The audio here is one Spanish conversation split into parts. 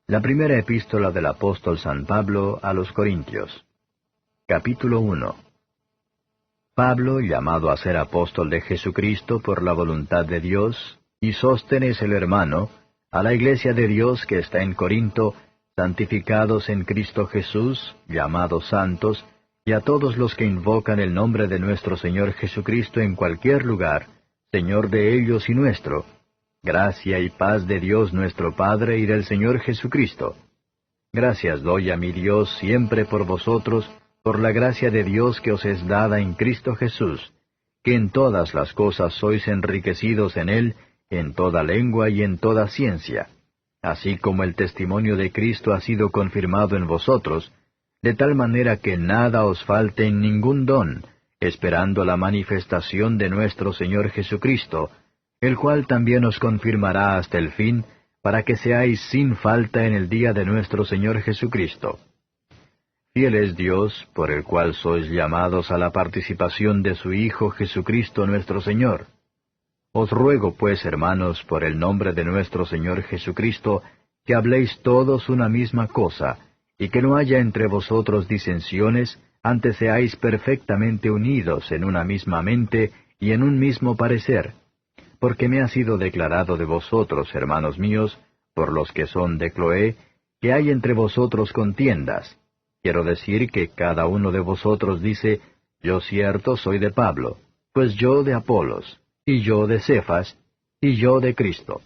La primera epístola del apóstol San Pablo a los Corintios. Capítulo 1. Pablo, llamado a ser apóstol de Jesucristo por la voluntad de Dios, y Sóstenes el hermano, a la iglesia de Dios que está en Corinto, santificados en Cristo Jesús, llamados santos, y a todos los que invocan el nombre de nuestro Señor Jesucristo en cualquier lugar, Señor de ellos y nuestro, gracia y paz de Dios nuestro Padre y del Señor Jesucristo. Gracias doy a mi Dios siempre por vosotros, por la gracia de Dios que os es dada en Cristo Jesús, que en todas las cosas sois enriquecidos en Él, en toda lengua y en toda ciencia, así como el testimonio de Cristo ha sido confirmado en vosotros, de tal manera que nada os falte en ningún don, esperando la manifestación de nuestro Señor Jesucristo, el cual también os confirmará hasta el fin, para que seáis sin falta en el día de nuestro Señor Jesucristo. Fiel es Dios, por el cual sois llamados a la participación de su Hijo Jesucristo nuestro Señor. Os ruego pues, hermanos, por el nombre de nuestro Señor Jesucristo, que habléis todos una misma cosa, y que no haya entre vosotros disensiones, antes seáis perfectamente unidos en una misma mente y en un mismo parecer. Porque me ha sido declarado de vosotros, hermanos míos, por los que son de Cloé, que hay entre vosotros contiendas. Quiero decir que cada uno de vosotros dice, yo cierto soy de Pablo, pues yo de Apolos, y yo de Cefas, y yo de Cristo.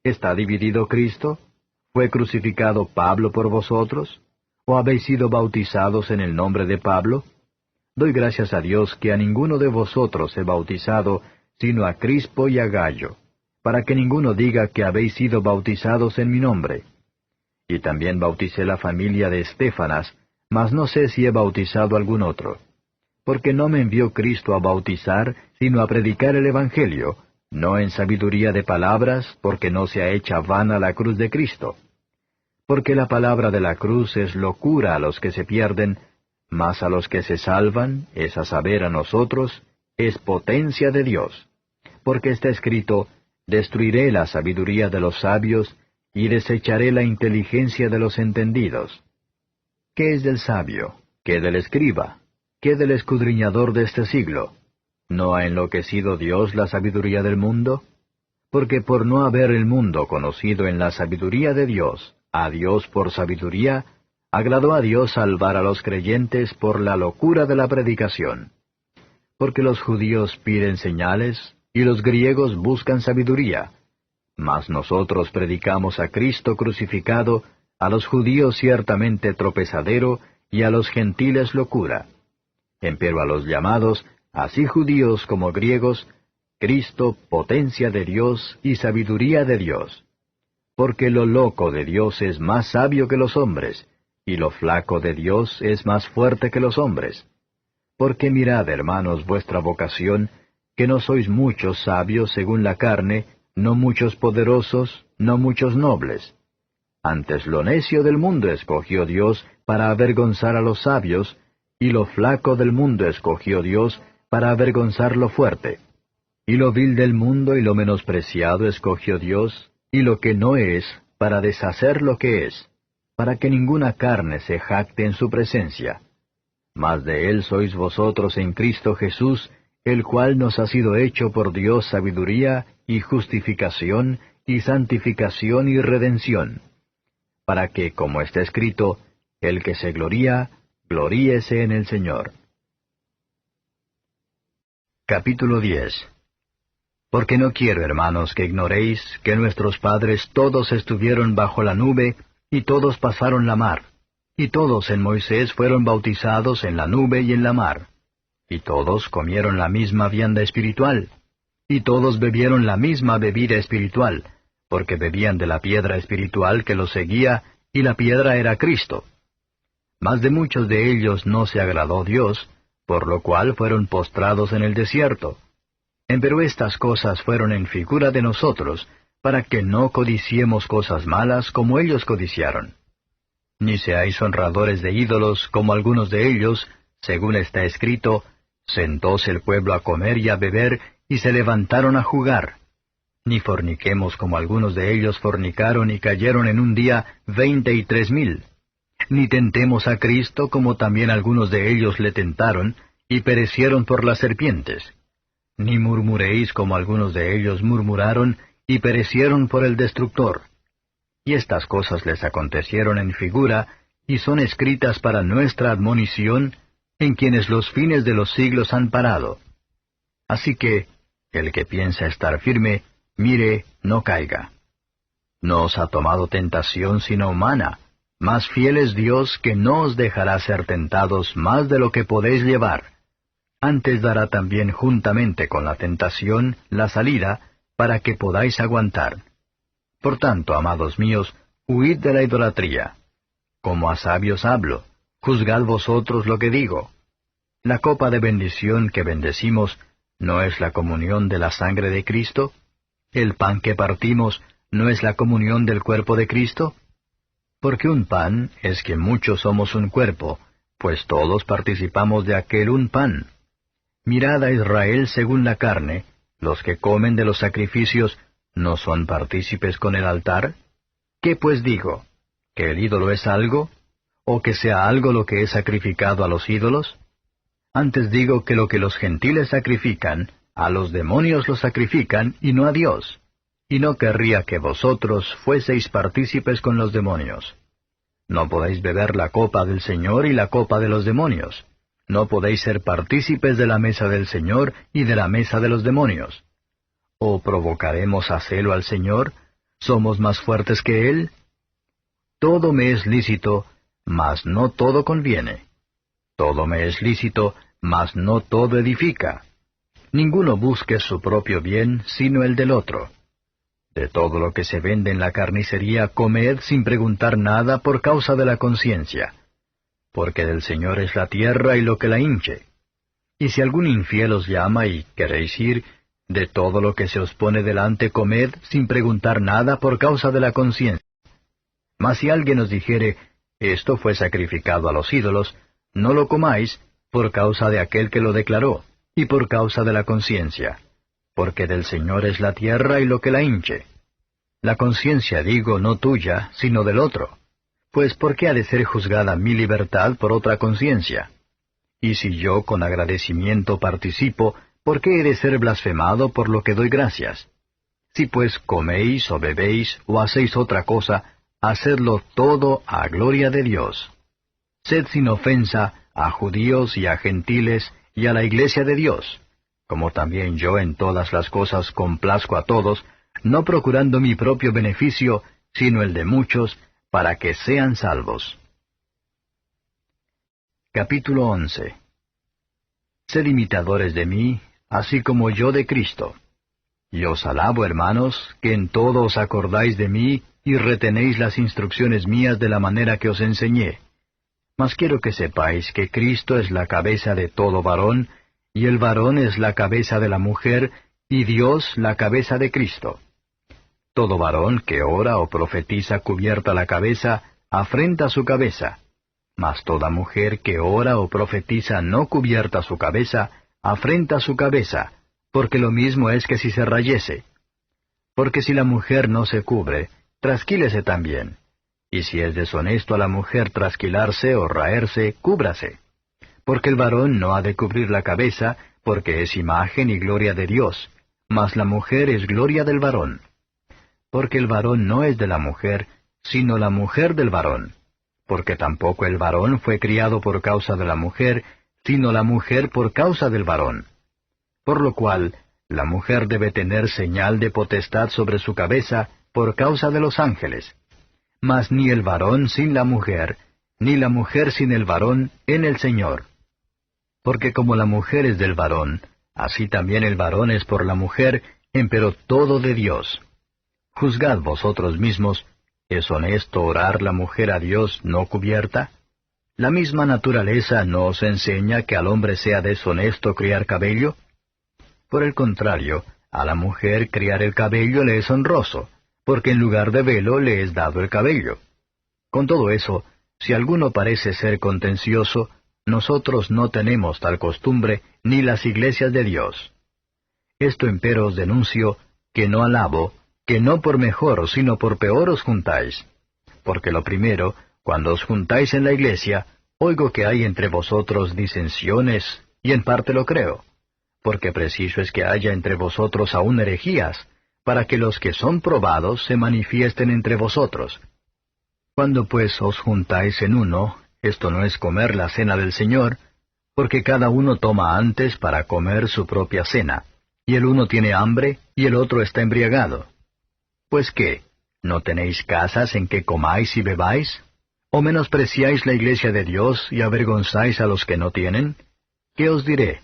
¿Está dividido Cristo? ¿Fue crucificado Pablo por vosotros? ¿O habéis sido bautizados en el nombre de Pablo? Doy gracias a Dios que a ninguno de vosotros he bautizado, sino a Crispo y a Gallo, para que ninguno diga que habéis sido bautizados en mi nombre. Y también bauticé la familia de Estéfanas, mas no sé si he bautizado algún otro. Porque no me envió Cristo a bautizar, sino a predicar el Evangelio, no en sabiduría de palabras, porque no sea hecha vana la cruz de Cristo. Porque la palabra de la cruz es locura a los que se pierden, mas a los que se salvan, es a saber a nosotros, es potencia de Dios. Porque está escrito, destruiré la sabiduría de los sabios, y desecharé la inteligencia de los entendidos. ¿Qué es del sabio? ¿Qué del escriba? ¿Qué del escudriñador de este siglo? ¿No ha enloquecido Dios la sabiduría del mundo? Porque por no haber el mundo conocido en la sabiduría de Dios, a Dios por sabiduría, agradó a Dios salvar a los creyentes por la locura de la predicación. Porque los judíos piden señales, y los griegos buscan sabiduría. Mas nosotros predicamos a Cristo crucificado, a los judíos ciertamente tropezadero, y a los gentiles locura. Empero a los llamados, así judíos como griegos, Cristo potencia de Dios y sabiduría de Dios. Porque lo loco de Dios es más sabio que los hombres, y lo flaco de Dios es más fuerte que los hombres. Porque mirad, hermanos, vuestra vocación, que no sois muchos sabios según la carne, no muchos poderosos, no muchos nobles. Antes lo necio del mundo escogió Dios para avergonzar a los sabios, y lo flaco del mundo escogió Dios para avergonzar lo fuerte. Y lo vil del mundo y lo menospreciado escogió Dios, y lo que no es, para deshacer lo que es, para que ninguna carne se jacte en su presencia. Mas de Él sois vosotros en Cristo Jesús, el cual nos ha sido hecho por Dios sabiduría, y justificación, y santificación y redención, para que, como está escrito, el que se gloría, gloríese en el Señor. Capítulo 10. Porque no quiero, hermanos, que ignoréis que nuestros padres todos estuvieron bajo la nube, y todos pasaron la mar, y todos en Moisés fueron bautizados en la nube y en la mar, y todos comieron la misma vianda espiritual, y todos bebieron la misma bebida espiritual, porque bebían de la piedra espiritual que los seguía, y la piedra era Cristo. Mas de muchos de ellos no se agradó Dios, por lo cual fueron postrados en el desierto. Empero estas cosas fueron en figura de nosotros, para que no codiciemos cosas malas como ellos codiciaron. Ni seáis honradores de ídolos como algunos de ellos, según está escrito, sentóse el pueblo a comer y a beber, y se levantaron a jugar. ni forniquemos como algunos de ellos fornicaron y cayeron en un día 23,000. Ni tentemos a Cristo como también algunos de ellos le tentaron, y perecieron por las serpientes. Ni murmuréis como algunos de ellos murmuraron, y perecieron por el destructor. Y estas cosas les acontecieron en figura, y son escritas para nuestra admonición, en quienes los fines de los siglos han parado. Así que, el que piensa estar firme, mire, no caiga. No os ha tomado tentación sino humana, mas fiel es Dios que no os dejará ser tentados más de lo que podéis llevar. Antes dará también juntamente con la tentación la salida, para que podáis aguantar. Por tanto, amados míos, huid de la idolatría. Como a sabios hablo, juzgad vosotros lo que digo. La copa de bendición que bendecimos, ¿no es la comunión de la sangre de Cristo? ¿El pan que partimos no es la comunión del cuerpo de Cristo? Porque un pan es que muchos somos un cuerpo, pues todos participamos de aquel un pan. Mirad a Israel según la carne, los que comen de los sacrificios, ¿no son partícipes con el altar? ¿Qué pues digo? ¿Que el ídolo es algo? ¿O que sea algo lo que es sacrificado a los ídolos? Antes digo que lo que los gentiles sacrifican, a los demonios lo sacrifican, y no a Dios. Y no querría que vosotros fueseis partícipes con los demonios. No podéis beber la copa del Señor y la copa de los demonios. No podéis ser partícipes de la mesa del Señor y de la mesa de los demonios. ¿O provocaremos a celo al Señor? ¿Somos más fuertes que Él? Todo me es lícito, mas no todo conviene. Todo me es lícito, mas no todo edifica. Ninguno busque su propio bien, sino el del otro. De todo lo que se vende en la carnicería, comed sin preguntar nada por causa de la conciencia. Porque del Señor es la tierra y lo que la hinche. Y si algún infiel os llama y queréis ir, de todo lo que se os pone delante comed sin preguntar nada por causa de la conciencia. Mas si alguien os dijere, esto fue sacrificado a los ídolos, no lo comáis, por causa de aquel que lo declaró, y por causa de la conciencia, porque del Señor es la tierra y lo que la hinche. La conciencia digo no tuya, sino del otro. Pues ¿por qué ha de ser juzgada mi libertad por otra conciencia? Y si yo con agradecimiento participo, ¿por qué he de ser blasfemado por lo que doy gracias? Si pues coméis o bebéis o hacéis otra cosa, hacedlo todo a gloria de Dios. Sed sin ofensa a judíos y a gentiles y a la iglesia de Dios, como también yo en todas las cosas complazco a todos, no procurando mi propio beneficio, sino el de muchos, para que sean salvos. Capítulo 11. Sed imitadores de mí, así como yo de Cristo. Y os alabo, hermanos, que en todo os acordáis de mí y retenéis las instrucciones mías de la manera que os enseñé. Mas quiero que sepáis que Cristo es la cabeza de todo varón, y el varón es la cabeza de la mujer, y Dios la cabeza de Cristo. Todo varón que ora o profetiza cubierta la cabeza, afrenta su cabeza. Mas toda mujer que ora o profetiza no cubierta su cabeza, afrenta su cabeza, porque lo mismo es que si se rayese. Porque si la mujer no se cubre, trasquílese también. Y si es deshonesto a la mujer trasquilarse o raerse, cúbrase. Porque el varón no ha de cubrir la cabeza, porque es imagen y gloria de Dios, mas la mujer es gloria del varón. Porque el varón no es de la mujer, sino la mujer del varón. Porque tampoco el varón fue criado por causa de la mujer, sino la mujer por causa del varón. Por lo cual, la mujer debe tener señal de potestad sobre su cabeza por causa de los ángeles. Mas ni el varón sin la mujer, ni la mujer sin el varón en el Señor. Porque como la mujer es del varón, así también el varón es por la mujer, empero todo de Dios. Juzgad vosotros mismos, ¿es honesto orar la mujer a Dios no cubierta? ¿La misma naturaleza no os enseña que al hombre sea deshonesto criar cabello? Por el contrario, a la mujer criar el cabello le es honroso, porque en lugar de velo le es dado el cabello. Con todo eso, si alguno parece ser contencioso, nosotros no tenemos tal costumbre, ni las iglesias de Dios. Esto empero os denuncio, que no alabo, que no por mejor, sino por peor os juntáis. Porque lo primero, cuando os juntáis en la iglesia, oigo que hay entre vosotros disensiones, y en parte lo creo. Porque preciso es que haya entre vosotros aún herejías, para que los que son probados se manifiesten entre vosotros. Cuando pues os juntáis en uno, esto no es comer la cena del Señor, porque cada uno toma antes para comer su propia cena, y el uno tiene hambre, y el otro está embriagado. Pues qué, ¿no tenéis casas en que comáis y bebáis? ¿O menospreciáis la iglesia de Dios y avergonzáis a los que no tienen? ¿Qué os diré?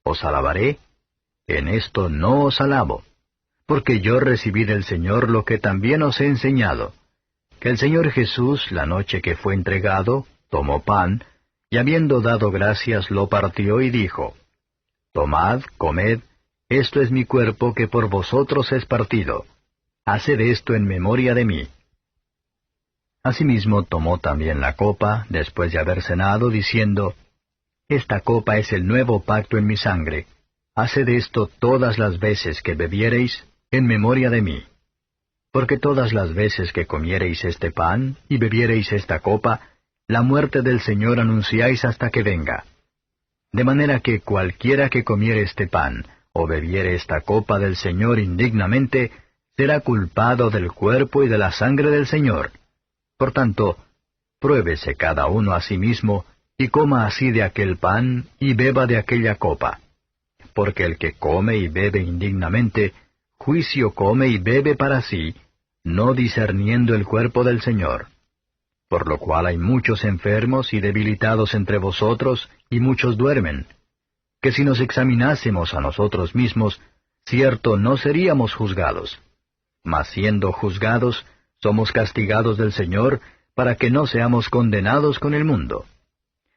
¿Os alabaré? En esto no os alabo, porque yo recibí del Señor lo que también os he enseñado, que el Señor Jesús, la noche que fue entregado, tomó pan, y habiendo dado gracias lo partió y dijo, Tomad, comed, esto es mi cuerpo que por vosotros es partido. Haced esto en memoria de mí. Asimismo tomó también la copa, después de haber cenado, diciendo, Esta copa es el nuevo pacto en mi sangre. Haced esto todas las veces que bebiereis, en memoria de mí. Porque todas las veces que comiereis este pan, y bebiereis esta copa, la muerte del Señor anunciáis hasta que venga. De manera que cualquiera que comiere este pan, o bebiere esta copa del Señor indignamente, será culpado del cuerpo y de la sangre del Señor. Por tanto, pruébese cada uno a sí mismo, y coma así de aquel pan, y beba de aquella copa. Porque el que come y bebe indignamente, juicio come y bebe para sí, no discerniendo el cuerpo del Señor. Por lo cual hay muchos enfermos y debilitados entre vosotros, y muchos duermen. Que si nos examinásemos a nosotros mismos, cierto no seríamos juzgados. Mas siendo juzgados, somos castigados del Señor, para que no seamos condenados con el mundo.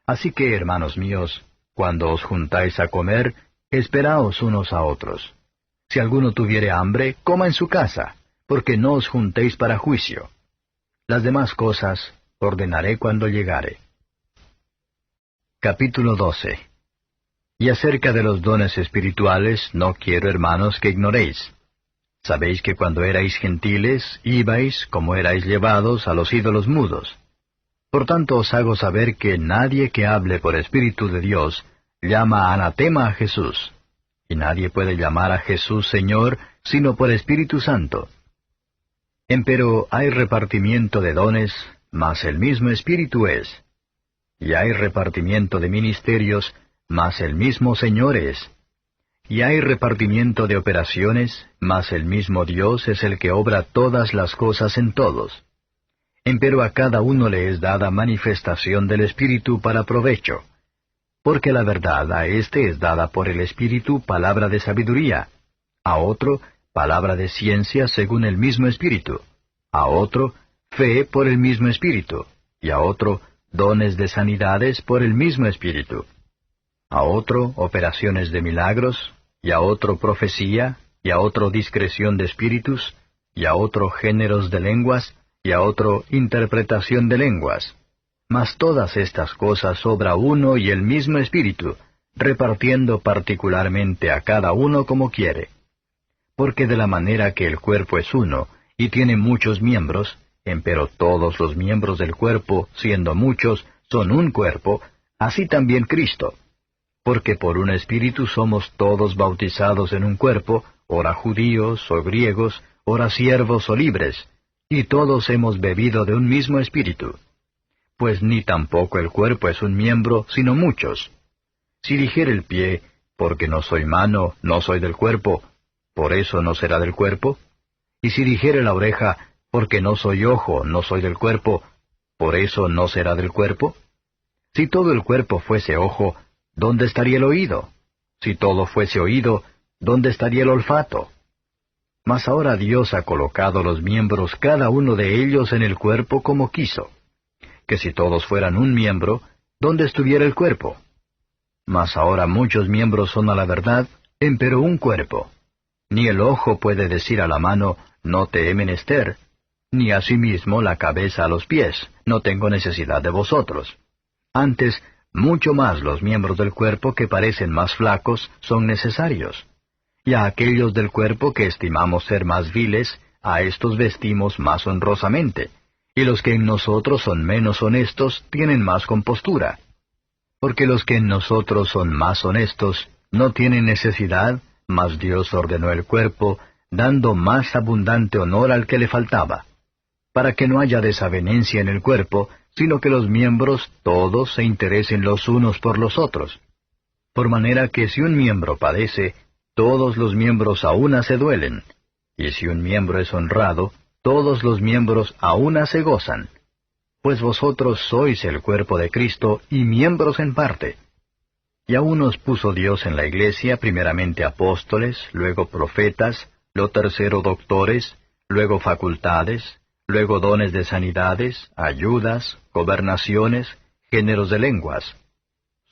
Así que, hermanos míos, cuando os juntáis a comer, esperaos unos a otros. Si alguno tuviere hambre, coma en su casa, porque no os juntéis para juicio. Las demás cosas ordenaré cuando llegare. Capítulo 12. Y acerca de los dones espirituales, no quiero, hermanos, que ignoréis. Sabéis que cuando erais gentiles, ibais, como erais llevados, a los ídolos mudos. Por tanto os hago saber que nadie que hable por Espíritu de Dios, llama anatema a Jesús. Y nadie puede llamar a Jesús Señor, sino por Espíritu Santo. Empero hay repartimiento de dones, mas el mismo Espíritu es. Y hay repartimiento de ministerios, mas el mismo Señor es. Y hay repartimiento de operaciones, mas el mismo Dios es el que obra todas las cosas en todos. Empero a cada uno le es dada manifestación del Espíritu para provecho. Porque la verdad a éste es dada por el Espíritu palabra de sabiduría, a otro palabra de ciencia según el mismo Espíritu, a otro fe por el mismo Espíritu, y a otro dones de sanidades por el mismo Espíritu, a otro operaciones de milagros, y a otro profecía, y a otro discreción de espíritus, y a otro géneros de lenguas, y a otro interpretación de lenguas. Mas todas estas cosas obra uno y el mismo Espíritu, repartiendo particularmente a cada uno como quiere. Porque de la manera que el cuerpo es uno, y tiene muchos miembros, empero todos los miembros del cuerpo, siendo muchos, son un cuerpo, así también Cristo. Porque por un Espíritu somos todos bautizados en un cuerpo, ora judíos o griegos, ora siervos o libres, y todos hemos bebido de un mismo Espíritu. Pues ni tampoco el cuerpo es un miembro, sino muchos. Si dijere el pie, porque no soy mano, no soy del cuerpo, ¿por eso no será del cuerpo? Y si dijere la oreja, porque no soy ojo, no soy del cuerpo, ¿por eso no será del cuerpo? Si todo el cuerpo fuese ojo, ¿dónde estaría el oído? Si todo fuese oído, ¿dónde estaría el olfato? Mas ahora Dios ha colocado los miembros cada uno de ellos en el cuerpo como quiso. Que si todos fueran un miembro, ¿dónde estuviera el cuerpo? Mas ahora muchos miembros son a la verdad, empero un cuerpo. Ni el ojo puede decir a la mano, no te he menester, ni asimismo la cabeza a los pies, no tengo necesidad de vosotros. Antes, mucho más los miembros del cuerpo que parecen más flacos son necesarios. y a aquellos del cuerpo que estimamos ser más viles, a éstos vestimos más honrosamente, y los que en nosotros son menos honestos tienen más compostura. Porque los que en nosotros son más honestos no tienen necesidad, mas Dios ordenó el cuerpo, dando más abundante honor al que le faltaba, para que no haya desavenencia en el cuerpo, sino que los miembros todos se interesen los unos por los otros. Por manera que si un miembro padece, todos los miembros a una se duelen, y si un miembro es honrado, todos los miembros a una se gozan. Pues vosotros sois el cuerpo de Cristo y miembros en parte. Y aún nos puso Dios en la iglesia primeramente apóstoles, luego profetas, lo tercero doctores, luego facultades, luego dones de sanidades, ayudas, gobernaciones, géneros de lenguas.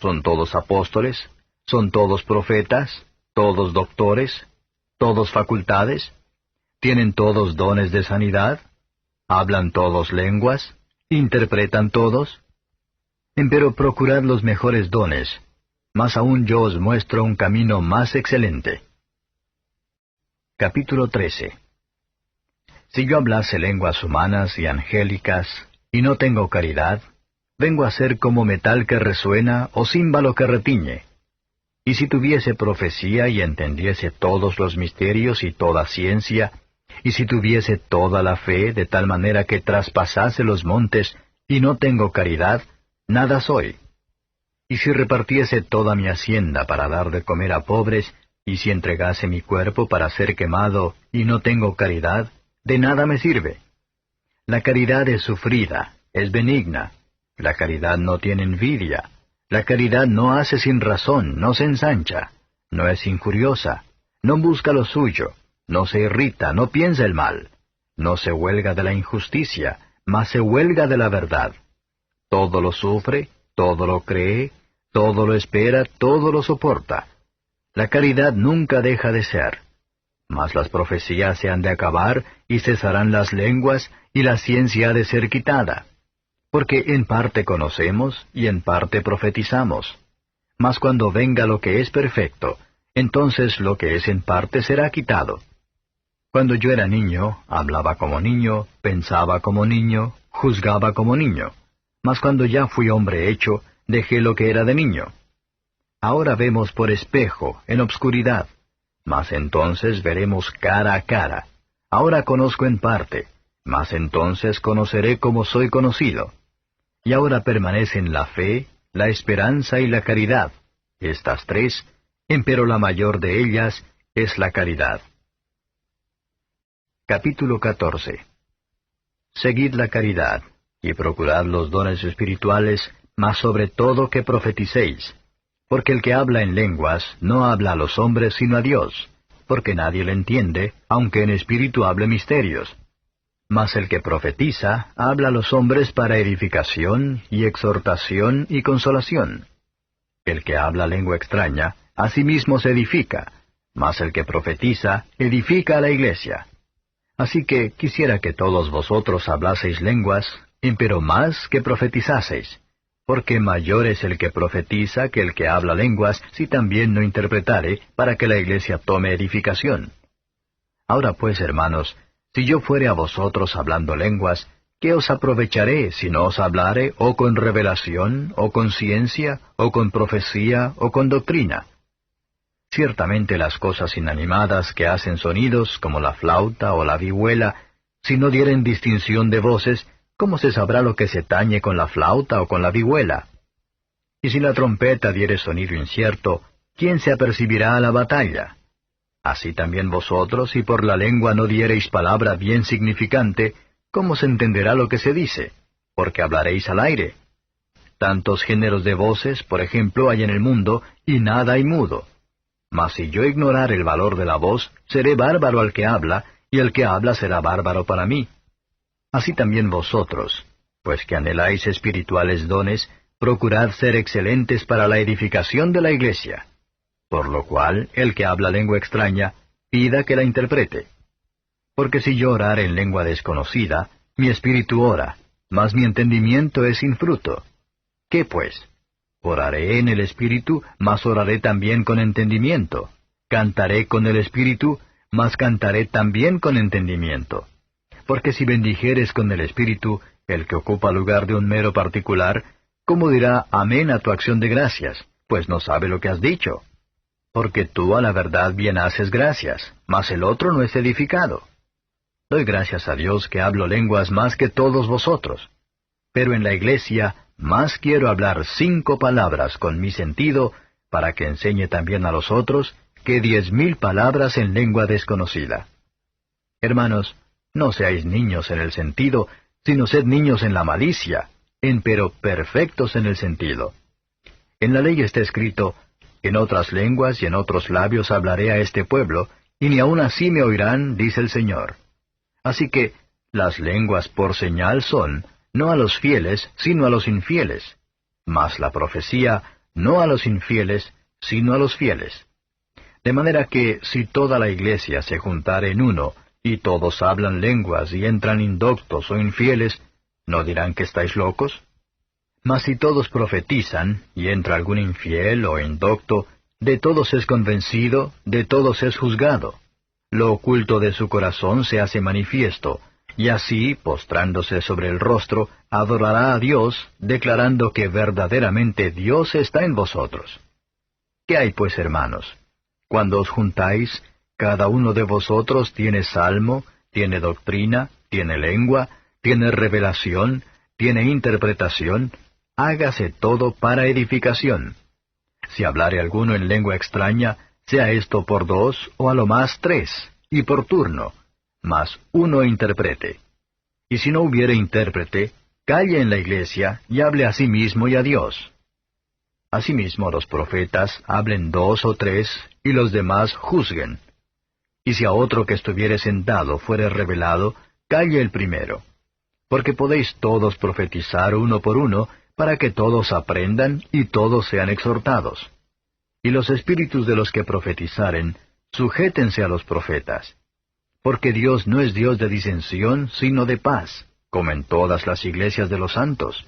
¿Son todos apóstoles? ¿Son todos profetas? ¿Todos doctores? ¿Todos facultades? ¿Tienen todos dones de sanidad? ¿Hablan todos lenguas? ¿Interpretan todos? Empero procurad los mejores dones, mas aún yo os muestro un camino más excelente. Capítulo 13. Si yo hablase lenguas humanas y angélicas, y no tengo caridad, vengo a ser como metal que resuena o címbalo que retiñe. Y si tuviese profecía y entendiese todos los misterios y toda ciencia, y si tuviese toda la fe de tal manera que traspasase los montes, y no tengo caridad, nada soy. Y si repartiese toda mi hacienda para dar de comer a pobres, y si entregase mi cuerpo para ser quemado, y no tengo caridad, de nada me sirve. La caridad es sufrida, es benigna. La caridad no tiene envidia. La caridad no hace sin razón, no se ensancha. No es injuriosa. No busca lo suyo. No se irrita, no piensa el mal. No se huelga de la injusticia, mas se huelga de la verdad. Todo lo sufre, todo lo cree, todo lo espera, todo lo soporta. La caridad nunca deja de ser. Mas las profecías se han de acabar, y cesarán las lenguas, y la ciencia ha de ser quitada. Porque en parte conocemos, y en parte profetizamos. Mas cuando venga lo que es perfecto, entonces lo que es en parte será quitado. Cuando yo era niño, hablaba como niño, pensaba como niño, juzgaba como niño. Mas cuando ya fui hombre hecho, dejé lo que era de niño. Ahora vemos por espejo, en obscuridad. Mas entonces veremos cara a cara. Ahora conozco en parte, mas entonces conoceré como soy conocido. Y ahora permanecen la fe, la esperanza y la caridad, estas tres, empero la mayor de ellas es la caridad. Capítulo 14. Seguid la caridad, y procurad los dones espirituales, mas sobre todo que profeticéis. Porque el que habla en lenguas no habla a los hombres sino a Dios, porque nadie le entiende, aunque en espíritu hable misterios. Mas el que profetiza habla a los hombres para edificación y exhortación y consolación. El que habla lengua extraña, a sí mismo se edifica, mas el que profetiza edifica a la iglesia. Así que quisiera que todos vosotros hablaseis lenguas, empero más que profetizaseis, porque mayor es el que profetiza que el que habla lenguas, si también no interpretare, para que la iglesia tome edificación. Ahora pues, hermanos, si yo fuere a vosotros hablando lenguas, ¿qué os aprovecharé si no os hablare o con revelación, o con ciencia, o con profecía, o con doctrina? Ciertamente las cosas inanimadas que hacen sonidos, como la flauta o la vihuela, si no dieren distinción de voces, ¿cómo se sabrá lo que se tañe con la flauta o con la vihuela? Y si la trompeta diere sonido incierto, ¿quién se apercibirá a la batalla? Así también vosotros, si por la lengua no diereis palabra bien significante, ¿cómo se entenderá lo que se dice? Porque hablaréis al aire. Tantos géneros de voces, por ejemplo, hay en el mundo, y nada hay mudo. Mas si yo ignorar el valor de la voz, seré bárbaro al que habla, y el que habla será bárbaro para mí. Así también vosotros, pues que anheláis espirituales dones, procurad ser excelentes para la edificación de la iglesia. Por lo cual, el que habla lengua extraña, pida que la interprete. Porque si yo orare en lengua desconocida, mi espíritu ora, mas mi entendimiento es sin fruto. ¿Qué pues? Oraré en el espíritu, mas oraré también con entendimiento. Cantaré con el Espíritu, mas cantaré también con entendimiento. Porque si bendijeres con el Espíritu, el que ocupa lugar de un mero particular, ¿cómo dirá amén a tu acción de gracias? Pues no sabe lo que has dicho. Porque tú a la verdad bien haces gracias, mas el otro no es edificado. Doy gracias a Dios que hablo lenguas más que todos vosotros. Pero en la iglesia más quiero hablar 5 palabras con mi sentido, para que enseñe también a los otros, que 10,000 palabras en lengua desconocida. Hermanos, no seáis niños en el sentido, sino sed niños en la malicia, empero perfectos en el sentido. En la ley está escrito, en otras lenguas y en otros labios hablaré a este pueblo, y ni aun así me oirán, dice el Señor. Así que las lenguas por señal son, no a los fieles, sino a los infieles, mas la profecía, no a los infieles, sino a los fieles. De manera que, si toda la iglesia se juntare en uno, y todos hablan lenguas y entran indoctos o infieles, ¿no dirán que estáis locos? Mas si todos profetizan, y entra algún infiel o indocto, de todos es convencido, de todos es juzgado. Lo oculto de su corazón se hace manifiesto, y así, postrándose sobre el rostro, adorará a Dios, declarando que verdaderamente Dios está en vosotros. ¿Qué hay pues, hermanos? Cuando os juntáis, cada uno de vosotros tiene salmo, tiene doctrina, tiene lengua, tiene revelación, tiene interpretación, hágase todo para edificación. Si hablare alguno en lengua extraña, sea esto por 2 o a lo más 3, y por turno, mas uno interprete. Y si no hubiere intérprete, calle en la iglesia y hable a sí mismo y a Dios. Asimismo los profetas hablen 2 o 3, y los demás juzguen. Y si a otro que estuviere sentado fuere revelado, calle el primero. Porque podéis todos profetizar uno por uno, para que todos aprendan y todos sean exhortados. Y los espíritus de los que profetizaren, sujétense a los profetas. Porque Dios no es Dios de disensión, sino de paz, como en todas las iglesias de los santos.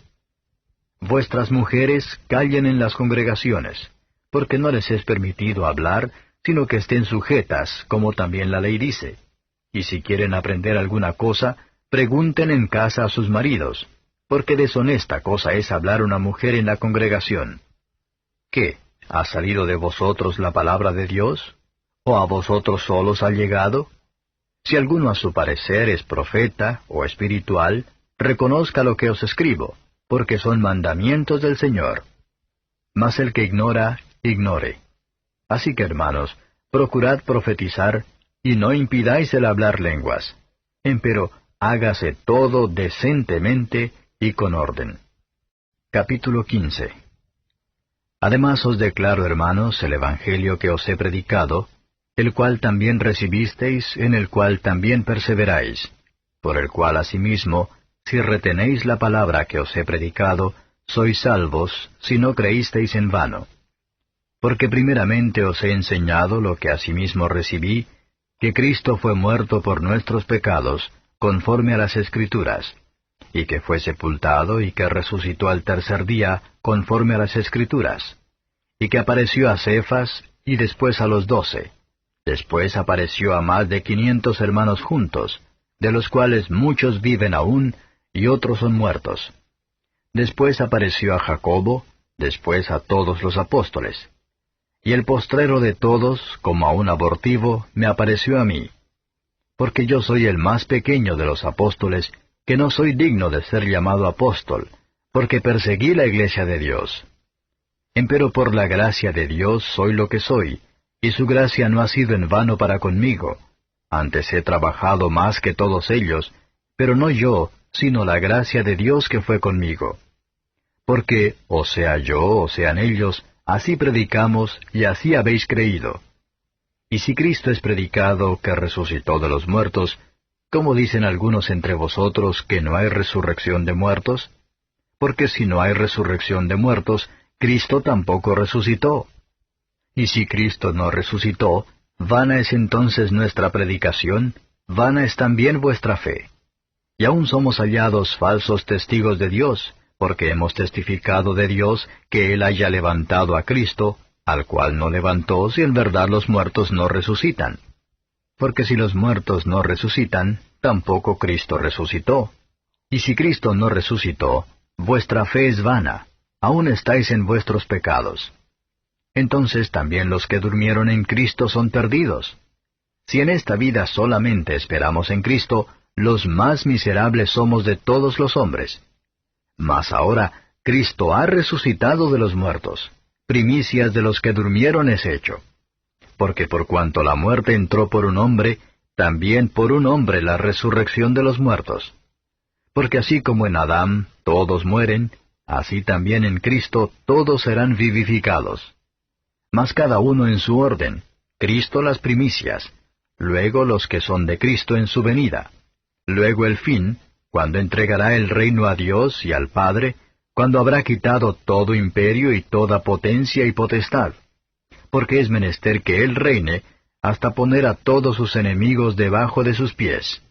Vuestras mujeres callen en las congregaciones, porque no les es permitido hablar, sino que estén sujetas, como también la ley dice. Y si quieren aprender alguna cosa, pregunten en casa a sus maridos, porque deshonesta cosa es hablar una mujer en la congregación. ¿Qué? ¿Ha salido de vosotros la palabra de Dios? ¿O a vosotros solos ha llegado? Si alguno a su parecer es profeta o espiritual, reconozca lo que os escribo, porque son mandamientos del Señor. Mas el que ignora, ignore. Así que, hermanos, procurad profetizar, y no impidáis el hablar lenguas. Empero, hágase todo decentemente y con orden. Capítulo 15. Además os declaro, hermanos, el Evangelio que os he predicado, el cual también recibisteis, en el cual también perseveráis, por el cual asimismo, si retenéis la palabra que os he predicado, sois salvos, si no creísteis en vano. Porque primeramente os he enseñado lo que asimismo recibí, que Cristo fue muerto por nuestros pecados, conforme a las Escrituras, y que fue sepultado y que resucitó al tercer día, conforme a las Escrituras, y que apareció a Cefas y después a los 12. Después apareció a más de 500 hermanos juntos, de los cuales muchos viven aún, y otros son muertos. Después apareció a Jacobo, después a todos los apóstoles. Y el postrero de todos, como a un abortivo, me apareció a mí. Porque yo soy el más pequeño de los apóstoles, que no soy digno de ser llamado apóstol, porque perseguí la iglesia de Dios. Empero por la gracia de Dios soy lo que soy, y su gracia no ha sido en vano para conmigo. Antes he trabajado más que todos ellos, pero no yo, sino la gracia de Dios que fue conmigo. Porque, o sea yo, o sean ellos, así predicamos y así habéis creído. Y si Cristo es predicado que resucitó de los muertos, ¿cómo dicen algunos entre vosotros que no hay resurrección de muertos? Porque si no hay resurrección de muertos, Cristo tampoco resucitó. Y si Cristo no resucitó, vana es entonces nuestra predicación, vana es también vuestra fe. Y aún somos hallados falsos testigos de Dios, porque hemos testificado de Dios que Él haya levantado a Cristo, al cual no levantó si en verdad los muertos no resucitan. Porque si los muertos no resucitan, tampoco Cristo resucitó. Y si Cristo no resucitó, vuestra fe es vana, aún estáis en vuestros pecados. Entonces también los que durmieron en Cristo son perdidos. Si en esta vida solamente esperamos en Cristo, los más miserables somos de todos los hombres. Mas ahora Cristo ha resucitado de los muertos, primicias de los que durmieron es hecho. Porque por cuanto la muerte entró por un hombre, también por un hombre la resurrección de los muertos. Porque así como en Adán todos mueren, así también en Cristo todos serán vivificados. Mas cada uno en su orden, Cristo las primicias, luego los que son de Cristo en su venida, luego el fin, cuando entregará el reino a Dios y al Padre, cuando habrá quitado todo imperio y toda potencia y potestad. Porque es menester que Él reine, hasta poner a todos sus enemigos debajo de sus pies.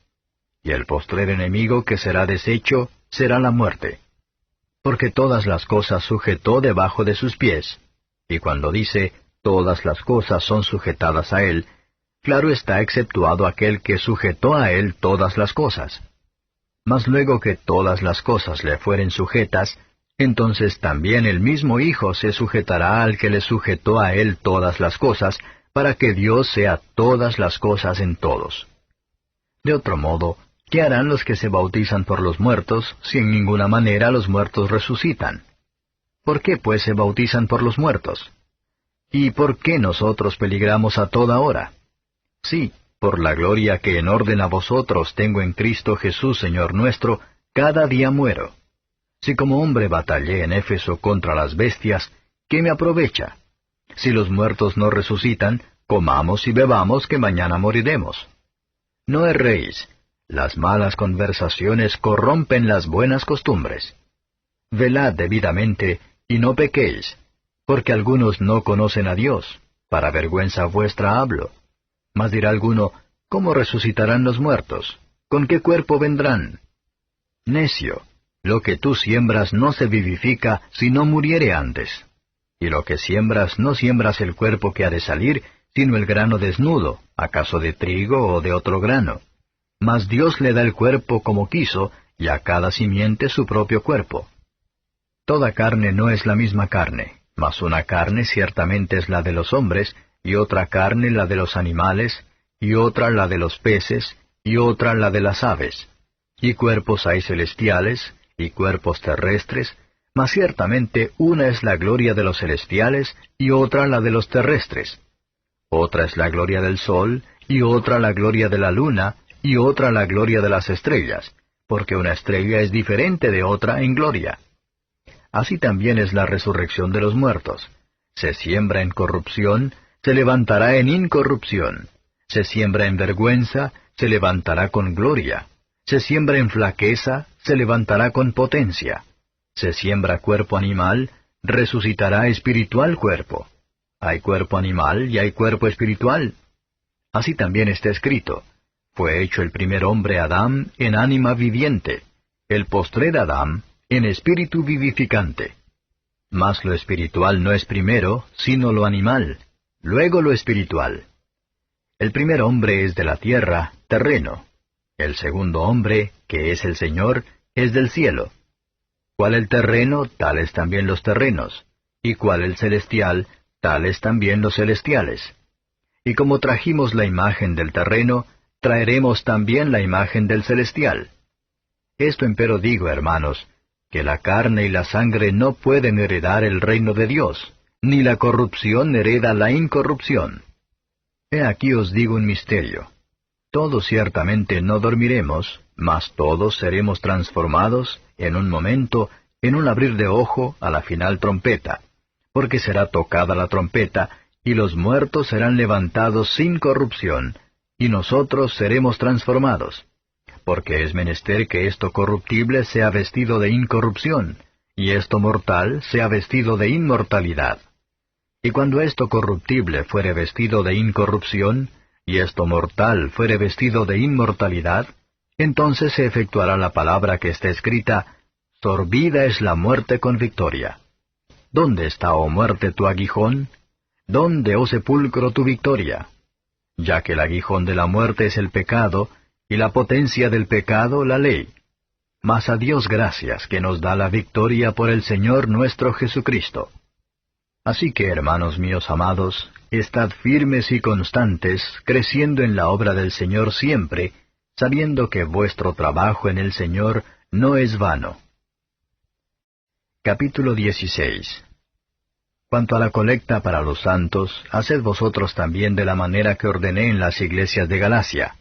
Y el postrer enemigo que será deshecho será la muerte. Porque todas las cosas sujetó debajo de sus pies. Y cuando dice, todas las cosas son sujetadas a Él, claro está exceptuado aquel que sujetó a Él todas las cosas. Mas luego que todas las cosas le fueren sujetas, entonces también el mismo Hijo se sujetará al que le sujetó a Él todas las cosas, para que Dios sea todas las cosas en todos. De otro modo, ¿qué harán los que se bautizan por los muertos, si en ninguna manera los muertos resucitan? ¿Por qué pues se bautizan por los muertos? ¿Y por qué nosotros peligramos a toda hora? Sí, por la gloria que en orden a vosotros tengo en Cristo Jesús Señor nuestro, cada día muero. Si como hombre batallé en Éfeso contra las bestias, ¿qué me aprovecha? Si los muertos no resucitan, comamos y bebamos que mañana moriremos. No erréis, las malas conversaciones corrompen las buenas costumbres. Velad debidamente, y no pequéis, porque algunos no conocen a Dios, para vergüenza vuestra hablo. Mas dirá alguno, ¿cómo resucitarán los muertos? ¿Con qué cuerpo vendrán? Necio, lo que tú siembras no se vivifica si no muriere antes. Y lo que siembras no siembras el cuerpo que ha de salir, sino el grano desnudo, acaso de trigo o de otro grano. Mas Dios le da el cuerpo como quiso, y a cada simiente su propio cuerpo. Toda carne no es la misma carne, mas una carne ciertamente es la de los hombres, y otra carne la de los animales, y otra la de los peces, y otra la de las aves. Y cuerpos hay celestiales, y cuerpos terrestres, mas ciertamente una es la gloria de los celestiales, y otra la de los terrestres. Otra es la gloria del sol, y otra la gloria de la luna, y otra la gloria de las estrellas, porque una estrella es diferente de otra en gloria. Así también es la resurrección de los muertos. Se siembra en corrupción, se levantará en incorrupción. Se siembra en vergüenza, se levantará con gloria. Se siembra en flaqueza, se levantará con potencia. Se siembra cuerpo animal, resucitará espiritual cuerpo. Hay cuerpo animal y hay cuerpo espiritual. Así también está escrito, fue hecho el primer hombre Adán en ánima viviente, el postrer Adán en espíritu vivificante. Mas lo espiritual no es primero, sino lo animal, luego lo espiritual. El primer hombre es de la tierra, terreno. El segundo hombre, que es el Señor, es del cielo. Cual el terreno, tales también los terrenos. Y cual el celestial, tales también los celestiales. Y como trajimos la imagen del terreno, traeremos también la imagen del celestial. Esto empero digo, hermanos, que la carne y la sangre no pueden heredar el reino de Dios, ni la corrupción hereda la incorrupción. He aquí os digo un misterio. Todos ciertamente no dormiremos, mas todos seremos transformados, en un momento, en un abrir de ojo, a la final trompeta, porque será tocada la trompeta, y los muertos serán levantados sin corrupción, y nosotros seremos transformados. Porque es menester que esto corruptible sea vestido de incorrupción, y esto mortal sea vestido de inmortalidad. Y cuando esto corruptible fuere vestido de incorrupción, y esto mortal fuere vestido de inmortalidad, entonces se efectuará la palabra que está escrita, sorbida es la muerte con victoria. ¿Dónde está, oh muerte, tu aguijón? ¿Dónde, oh sepulcro, tu victoria? Ya que el aguijón de la muerte es el pecado, y la potencia del pecado la ley. Mas a Dios gracias que nos da la victoria por el Señor nuestro Jesucristo. Así que, hermanos míos amados, estad firmes y constantes, creciendo en la obra del Señor siempre, sabiendo que vuestro trabajo en el Señor no es vano. Capítulo 16. Cuanto a la colecta para los santos, haced vosotros también de la manera que ordené en las iglesias de Galacia.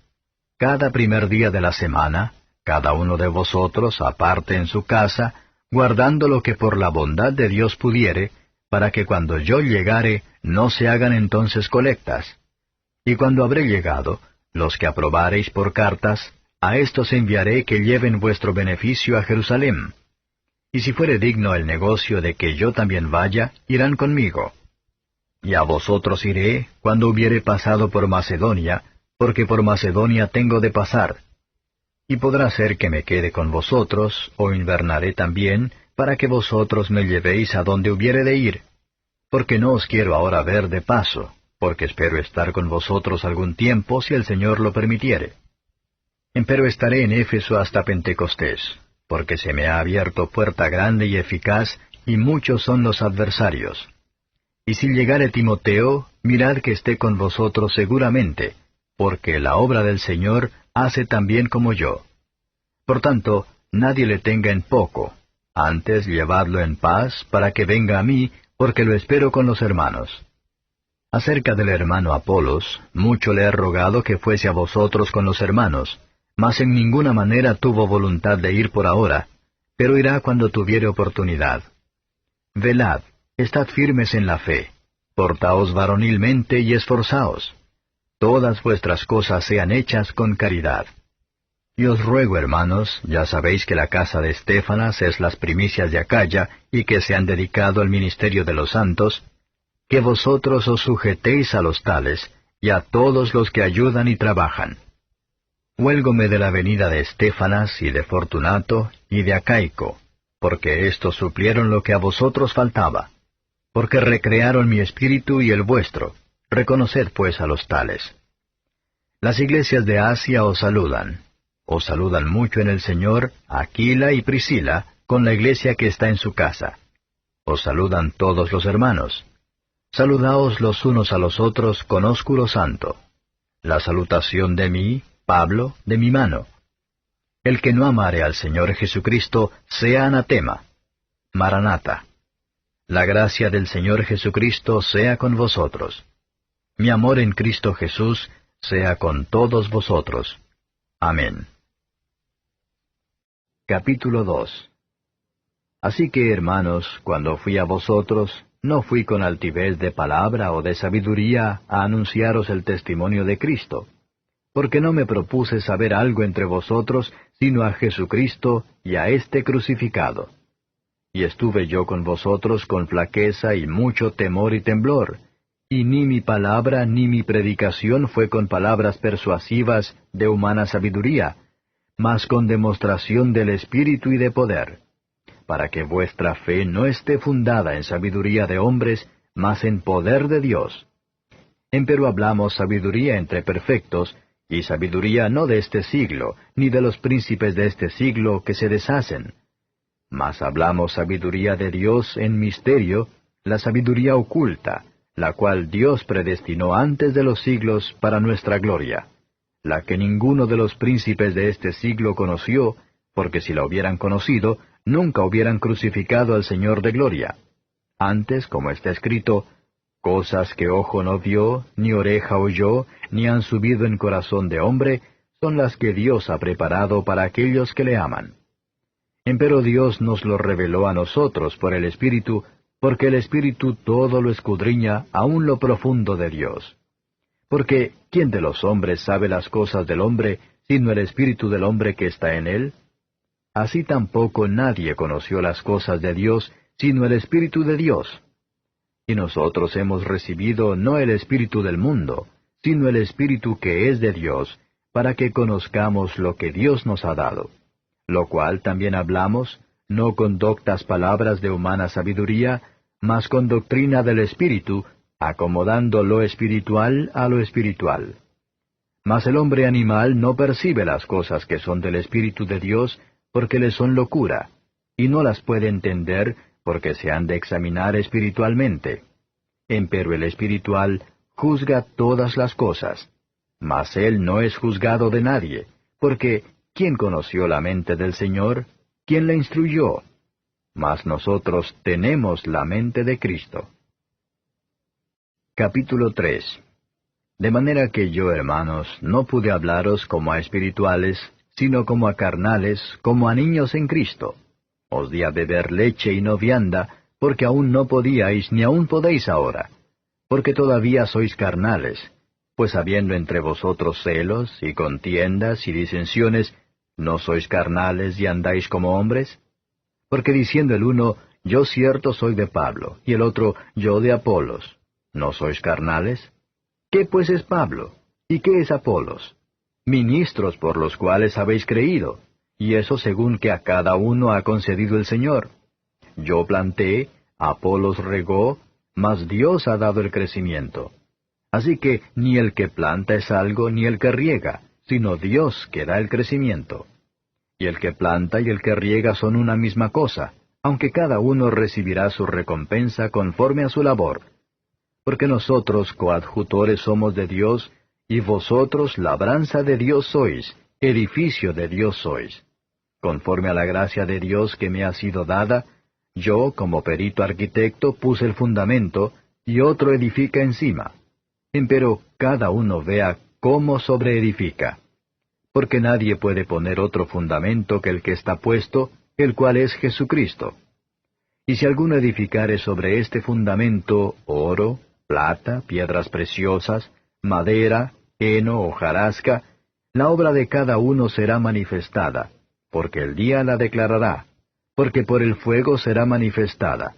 Cada primer día de la semana, cada uno de vosotros aparte en su casa, guardando lo que por la bondad de Dios pudiere, para que cuando yo llegare no se hagan entonces colectas. Y cuando habré llegado, los que aprobareis por cartas, a éstos enviaré que lleven vuestro beneficio a Jerusalén. Y si fuere digno el negocio de que yo también vaya, irán conmigo. Y a vosotros iré cuando hubiere pasado por Macedonia, porque por Macedonia tengo de pasar. Y podrá ser que me quede con vosotros, o invernaré también, para que vosotros me llevéis a donde hubiere de ir. Porque no os quiero ahora ver de paso, porque espero estar con vosotros algún tiempo, si el Señor lo permitiere. Empero estaré en Éfeso hasta Pentecostés, porque se me ha abierto puerta grande y eficaz, y muchos son los adversarios. Y si llegare Timoteo, mirad que esté con vosotros seguramente, porque la obra del Señor hace también como yo. Por tanto, nadie le tenga en poco, antes llevadlo en paz, para que venga a mí, porque lo espero con los hermanos. Acerca del hermano Apolos, mucho le he rogado que fuese a vosotros con los hermanos, mas en ninguna manera tuvo voluntad de ir por ahora, pero irá cuando tuviere oportunidad. Velad, estad firmes en la fe, portaos varonilmente y esforzaos. Todas vuestras cosas sean hechas con caridad. Y os ruego, hermanos, ya sabéis que la casa de Estéfanas es las primicias de Acaya, y que se han dedicado al ministerio de los santos, que vosotros os sujetéis a los tales, y a todos los que ayudan y trabajan. Huélgome de la venida de Estéfanas, y de Fortunato, y de Acaico, porque éstos suplieron lo que a vosotros faltaba, porque recrearon mi espíritu y el vuestro. Reconoced pues a los tales. Las iglesias de Asia os saludan. Os saludan mucho en el Señor Aquila y Priscila, con la iglesia que está en su casa. Os saludan todos los hermanos. Saludaos los unos a los otros con ósculo santo. La salutación de mí, Pablo, de mi mano. El que no amare al Señor Jesucristo, sea anatema. Maranata. La gracia del Señor Jesucristo sea con vosotros. Mi amor en Cristo Jesús sea con todos vosotros. Amén. Capítulo 2. Así que, hermanos, cuando fui a vosotros, no fui con altivez de palabra o de sabiduría a anunciaros el testimonio de Cristo, porque no me propuse saber algo entre vosotros, sino a Jesucristo y a éste crucificado. Y estuve yo con vosotros con flaqueza y mucho temor y temblor, y ni mi palabra ni mi predicación fue con palabras persuasivas de humana sabiduría, mas con demostración del Espíritu y de poder, para que vuestra fe no esté fundada en sabiduría de hombres, mas en poder de Dios. Empero hablamos sabiduría entre perfectos, y sabiduría no de este siglo, ni de los príncipes de este siglo que se deshacen. Mas hablamos sabiduría de Dios en misterio, la sabiduría oculta, la cual Dios predestinó antes de los siglos para nuestra gloria, la que ninguno de los príncipes de este siglo conoció, porque si la hubieran conocido, nunca hubieran crucificado al Señor de gloria. Antes, como está escrito, cosas que ojo no vio, ni oreja oyó, ni han subido en corazón de hombre, son las que Dios ha preparado para aquellos que le aman. Empero Dios nos lo reveló a nosotros por el Espíritu, porque el Espíritu todo lo escudriña aun lo profundo de Dios. Porque, ¿quién de los hombres sabe las cosas del hombre, sino el Espíritu del hombre que está en él? Así tampoco nadie conoció las cosas de Dios, sino el Espíritu de Dios. Y nosotros hemos recibido no el espíritu del mundo, sino el Espíritu que es de Dios, para que conozcamos lo que Dios nos ha dado. Lo cual también hablamos, no con doctas palabras de humana sabiduría, mas con doctrina del Espíritu, acomodando lo espiritual a lo espiritual. Mas el hombre animal no percibe las cosas que son del Espíritu de Dios, porque le son locura, y no las puede entender, porque se han de examinar espiritualmente. Empero el espiritual juzga todas las cosas, mas él no es juzgado de nadie, porque ¿quién conoció la mente del Señor? ¿Quién la instruyó? Mas nosotros tenemos la mente de Cristo. Capítulo 3. De manera que yo, hermanos, no pude hablaros como a espirituales, sino como a carnales, como a niños en Cristo. Os di a beber leche y no vianda, porque aún no podíais, ni aún podéis ahora. Porque todavía sois carnales, pues habiendo entre vosotros celos, y contiendas, y disensiones, ¿no sois carnales y andáis como hombres? Porque diciendo el uno, yo cierto soy de Pablo, y el otro, yo de Apolos, ¿no sois carnales? ¿Qué pues es Pablo? ¿Y qué es Apolos? Ministros por los cuales habéis creído, y eso según que a cada uno ha concedido el Señor. Yo planté, Apolos regó, mas Dios ha dado el crecimiento. Así que ni el que planta es algo, ni el que riega, sino Dios que da el crecimiento. Y el que planta y el que riega son una misma cosa, aunque cada uno recibirá su recompensa conforme a su labor. Porque nosotros coadjutores somos de Dios, y vosotros labranza de Dios sois, edificio de Dios sois. Conforme a la gracia de Dios que me ha sido dada, yo, como perito arquitecto, puse el fundamento, y otro edifica encima. Empero cada uno vea cómo sobreedifica. Porque nadie puede poner otro fundamento que el que está puesto, el cual es Jesucristo. Y si alguno edificare sobre este fundamento oro, plata, piedras preciosas, madera, heno, hojarasca, la obra de cada uno será manifestada, porque el día la declarará, porque por el fuego será manifestada,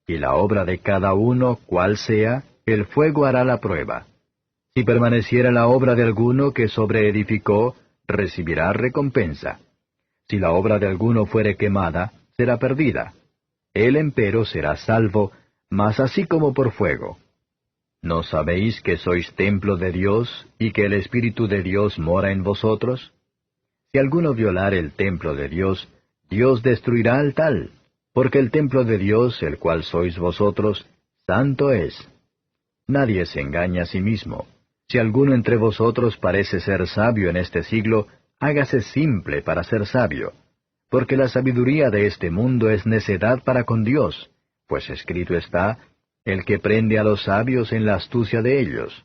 y la obra de cada uno, cual sea, el fuego hará la prueba. Si permaneciera la obra de alguno que sobreedificó, recibirá recompensa. Si la obra de alguno fuere quemada, será perdida. Él empero será salvo, mas así como por fuego. ¿No sabéis que sois templo de Dios, y que el Espíritu de Dios mora en vosotros? Si alguno violare el templo de Dios, Dios destruirá al tal, porque el templo de Dios, el cual sois vosotros, santo es. Nadie se engaña a sí mismo. Si alguno entre vosotros parece ser sabio en este siglo, hágase simple para ser sabio, porque la sabiduría de este mundo es necedad para con Dios, pues escrito está, el que prende a los sabios en la astucia de ellos.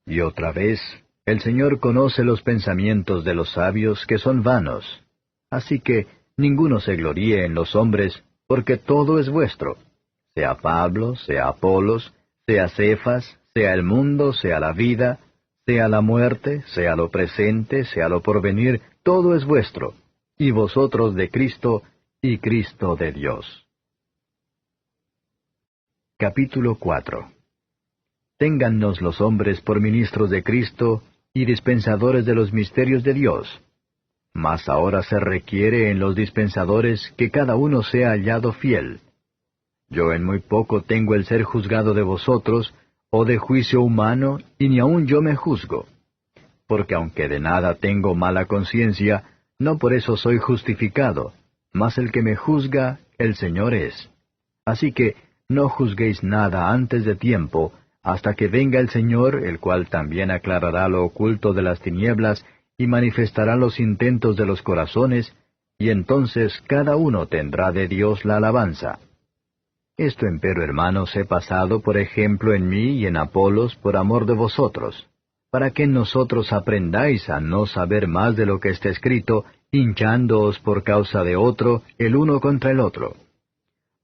Y otra vez, el Señor conoce los pensamientos de los sabios que son vanos. Así que ninguno se gloríe en los hombres, porque todo es vuestro, sea Pablo, sea Apolos, sea Cefas, sea el mundo, sea la vida, sea la muerte, sea lo presente, sea lo porvenir, todo es vuestro, y vosotros de Cristo, y Cristo de Dios. Capítulo 4. Téngannos los hombres por ministros de Cristo y dispensadores de los misterios de Dios. Mas ahora se requiere en los dispensadores que cada uno sea hallado fiel. Yo en muy poco tengo el ser juzgado de vosotros, o de juicio humano, y ni aun yo me juzgo. Porque aunque de nada tengo mala conciencia, no por eso soy justificado, mas el que me juzga, el Señor es. Así que no juzguéis nada antes de tiempo, hasta que venga el Señor, el cual también aclarará lo oculto de las tinieblas, y manifestará los intentos de los corazones, y entonces cada uno tendrá de Dios la alabanza. Esto empero, hermanos, he pasado por ejemplo en mí y en Apolos por amor de vosotros, para que en nosotros aprendáis a no saber más de lo que está escrito, hinchándoos por causa de otro, el uno contra el otro.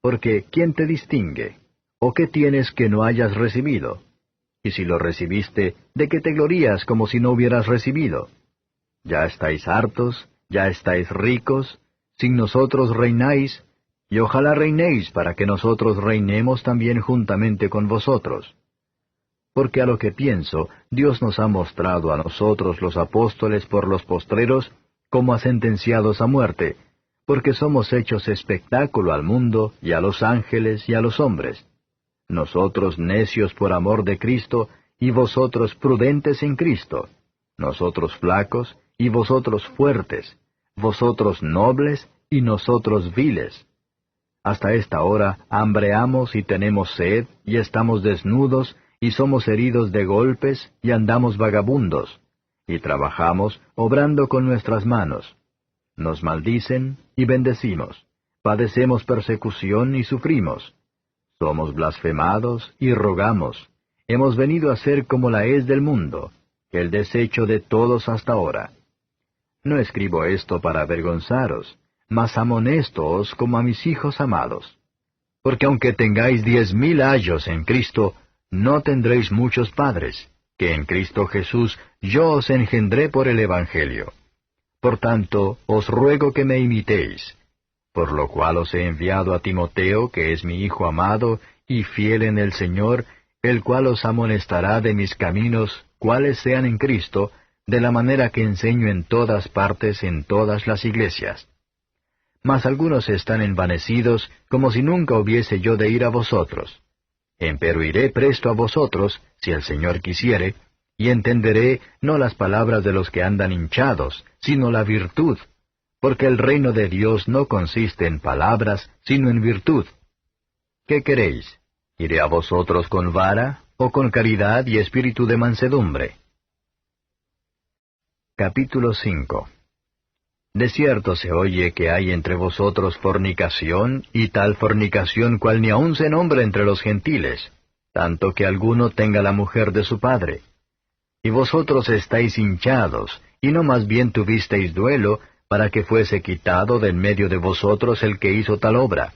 Porque ¿quién te distingue? ¿O qué tienes que no hayas recibido? Y si lo recibiste, ¿de qué te glorías como si no hubieras recibido? Ya estáis hartos, ya estáis ricos, sin nosotros reináis, y ojalá reinéis para que nosotros reinemos también juntamente con vosotros. Porque a lo que pienso, Dios nos ha mostrado a nosotros los apóstoles por los postreros, como a sentenciados a muerte, porque somos hechos espectáculo al mundo, y a los ángeles, y a los hombres. nosotros necios por amor de Cristo, y vosotros prudentes en Cristo, nosotros flacos, y vosotros fuertes, vosotros nobles, y nosotros viles. Hasta esta hora hambreamos y tenemos sed, y estamos desnudos, y somos heridos de golpes, y andamos vagabundos, y trabajamos, obrando con nuestras manos. Nos maldicen, y bendecimos. Padecemos persecución, y sufrimos. Somos blasfemados, y rogamos. Hemos venido a ser como la hez del mundo, el desecho de todos hasta ahora. No escribo esto para avergonzaros, mas amonéstoos como a mis hijos amados. Porque aunque tengáis 10,000 ayos en Cristo, no tendréis muchos padres, que en Cristo Jesús yo os engendré por el Evangelio. Por tanto, os ruego que me imitéis, por lo cual os he enviado a Timoteo, que es mi hijo amado y fiel en el Señor, el cual os amonestará de mis caminos, cuáles sean en Cristo, de la manera que enseño en todas partes en todas las iglesias. Mas algunos están envanecidos, como si nunca hubiese yo de ir a vosotros. Empero iré presto a vosotros, si el Señor quisiere, y entenderé no las palabras de los que andan hinchados, sino la virtud, porque el reino de Dios no consiste en palabras, sino en virtud. ¿Qué queréis? ¿Iré a vosotros con vara, o con caridad y espíritu de mansedumbre? Capítulo 5. De cierto se oye que hay entre vosotros fornicación, y tal fornicación cual ni aun se nombra entre los gentiles, tanto que alguno tenga la mujer de su padre. Y vosotros estáis hinchados, y no más bien tuvisteis duelo, para que fuese quitado de en medio de vosotros el que hizo tal obra.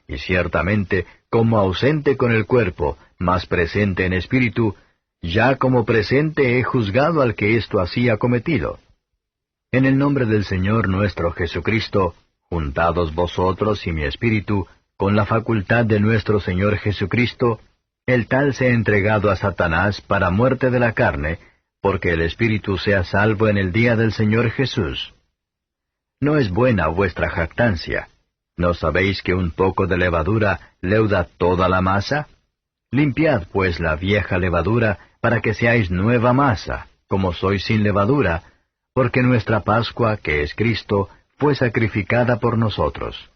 Y ciertamente, como ausente con el cuerpo, mas presente en espíritu, ya como presente he juzgado al que esto así ha cometido. En el nombre del Señor nuestro Jesucristo, juntados vosotros y mi espíritu, con la facultad de nuestro Señor Jesucristo, el tal sea entregado a Satanás para muerte de la carne, porque el espíritu sea salvo en el día del Señor Jesús. No es buena vuestra jactancia. ¿No sabéis que un poco de levadura leuda toda la masa? Limpiad pues la vieja levadura, para que seáis nueva masa, como sois sin levadura, porque nuestra Pascua, que es Cristo, fue sacrificada por nosotros.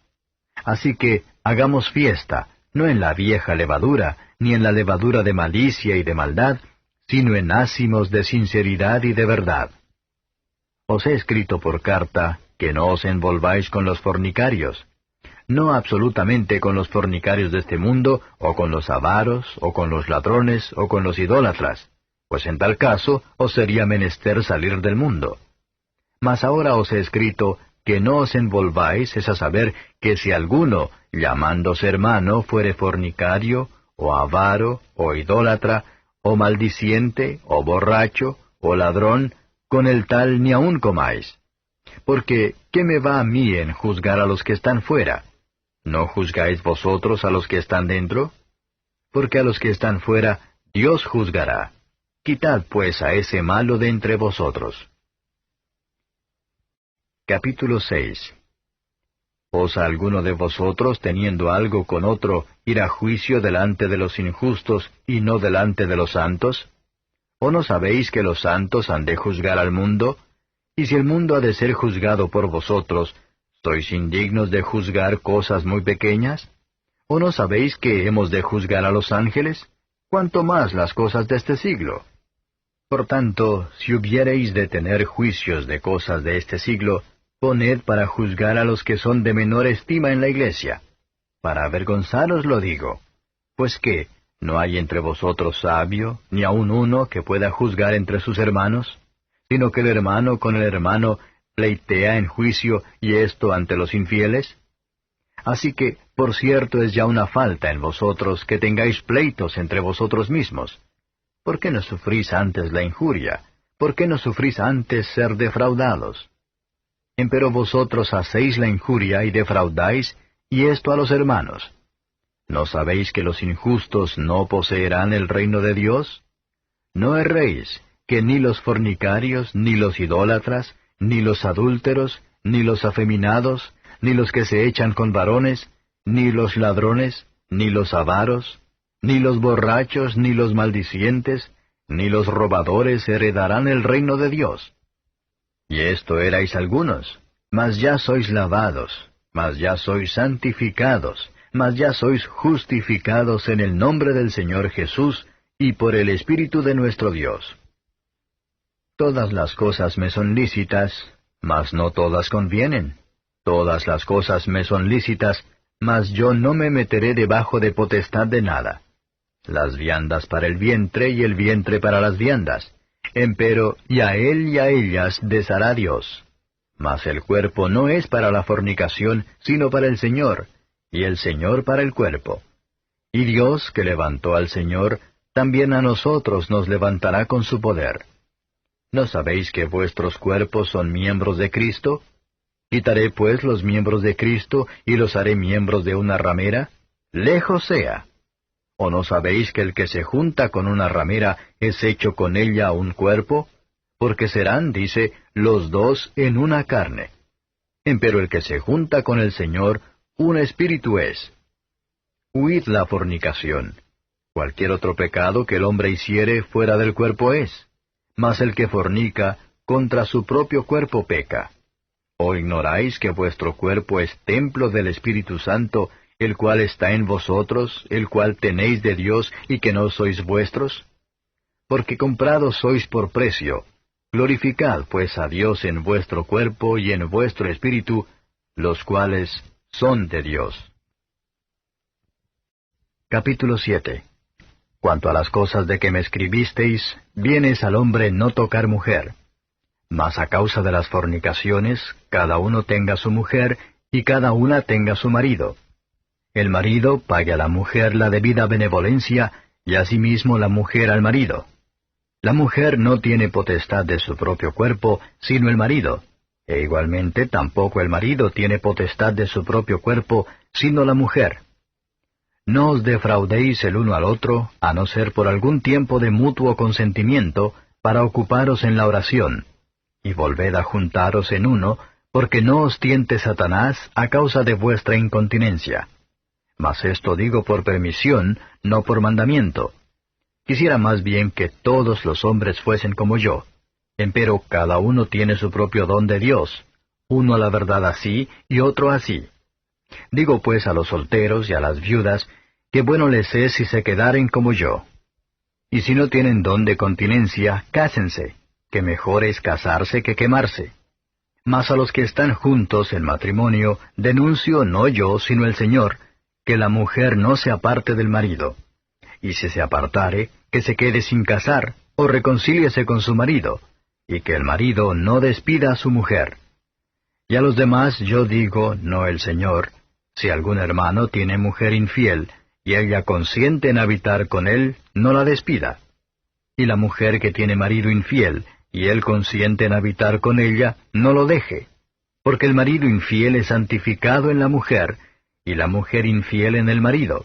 Así que hagamos fiesta, no en la vieja levadura, ni en la levadura de malicia y de maldad, sino en ácimos de sinceridad y de verdad. Os he escrito por carta que no os envolváis con los fornicarios, no absolutamente con los fornicarios de este mundo, o con los avaros, o con los ladrones, o con los idólatras, pues en tal caso os sería menester salir del mundo. Mas ahora os he escrito que no os envolváis, es a saber, que si alguno, llamándose hermano, fuere fornicario, o avaro, o idólatra, o maldiciente, o borracho, o ladrón, con el tal ni aun comáis. Porque, ¿qué me va a mí en juzgar a los que están fuera? ¿No juzgáis vosotros a los que están dentro? Porque a los que están fuera, Dios juzgará. Quitad pues a ese malo de entre vosotros. Capítulo 6. ¿Osa alguno de vosotros, teniendo algo con otro, ir a juicio delante de los injustos y no delante de los santos? ¿O no sabéis que los santos han de juzgar al mundo? Y si el mundo ha de ser juzgado por vosotros, ¿sois indignos de juzgar cosas muy pequeñas? ¿O no sabéis que hemos de juzgar a los ángeles? ¿Cuánto más las cosas de este siglo? Por tanto, si hubiereis de tener juicios de cosas de este siglo, poned para juzgar a los que son de menor estima en la iglesia. Para avergonzaros lo digo. Pues qué, ¿no hay entre vosotros sabio, ni aun uno que pueda juzgar entre sus hermanos? Sino que el hermano con el hermano pleitea en juicio, y esto ante los infieles. Así que, por cierto, es ya una falta en vosotros que tengáis pleitos entre vosotros mismos. ¿Por qué no sufrís antes la injuria? ¿Por qué no sufrís antes ser defraudados? Empero vosotros hacéis la injuria y defraudáis, y esto a los hermanos. ¿No sabéis que los injustos no poseerán el reino de Dios? No erréis, que ni los fornicarios, ni los idólatras, ni los adúlteros, ni los afeminados, ni los que se echan con varones, ni los ladrones, ni los avaros, Ni los borrachos, ni los maldicientes, ni los robadores heredarán el reino de Dios. Y esto erais algunos, mas ya sois lavados, mas ya sois santificados, mas ya sois justificados en el nombre del Señor Jesús y por el Espíritu de nuestro Dios. Todas las cosas me son lícitas, mas no todas convienen. Todas las cosas me son lícitas, mas yo no me meteré debajo de potestad de nada. Las viandas para el vientre y el vientre para las viandas. Empero y a él y a ellas deshará Dios. Mas el cuerpo no es para la fornicación, sino para el Señor, y el Señor para el cuerpo. Y Dios, que levantó al Señor, también a nosotros nos levantará con su poder. ¿No sabéis que vuestros cuerpos son miembros de Cristo? ¿Quitaré pues los miembros de Cristo y los haré miembros de una ramera? Lejos sea. ¿O no sabéis que el que se junta con una ramera es hecho con ella un cuerpo? Porque serán, dice, los dos en una carne. Empero el que se junta con el Señor, un espíritu es. Huid la fornicación. Cualquier otro pecado que el hombre hiciere fuera del cuerpo es. Mas el que fornica, contra su propio cuerpo peca. ¿O ignoráis que vuestro cuerpo es templo del Espíritu Santo, el cual está en vosotros, el cual tenéis de Dios y que no sois vuestros? Porque comprados sois por precio. Glorificad pues a Dios en vuestro cuerpo y en vuestro espíritu, los cuales son de Dios. Capítulo 7. Cuanto a las cosas de que me escribisteis, bien es al hombre no tocar mujer. Mas a causa de las fornicaciones, cada uno tenga su mujer, y cada una tenga su marido. El marido pague a la mujer la debida benevolencia, y asimismo la mujer al marido. La mujer no tiene potestad de su propio cuerpo, sino el marido, e igualmente tampoco el marido tiene potestad de su propio cuerpo, sino la mujer. No os defraudéis el uno al otro, a no ser por algún tiempo de mutuo consentimiento, para ocuparos en la oración. Y volved a juntaros en uno, porque no os tiente Satanás a causa de vuestra incontinencia. Mas esto digo por permisión, no por mandamiento. Quisiera más bien que todos los hombres fuesen como yo. Empero cada uno tiene su propio don de Dios, uno a la verdad así y otro así. Digo pues a los solteros y a las viudas, que bueno les es si se quedaren como yo. Y si no tienen don de continencia, cásense, que mejor es casarse que quemarse. Mas a los que están juntos en matrimonio, denuncio no yo, sino el Señor, que la mujer no se aparte del marido. Y si se apartare, que se quede sin casar, o reconcíliese con su marido, y que el marido no despida a su mujer. Y a los demás yo digo, no el Señor, si algún hermano tiene mujer infiel, y ella consiente en habitar con él, no la despida. Y la mujer que tiene marido infiel, y él consiente en habitar con ella, no lo deje. Porque el marido infiel es santificado en la mujer, y la mujer infiel en el marido.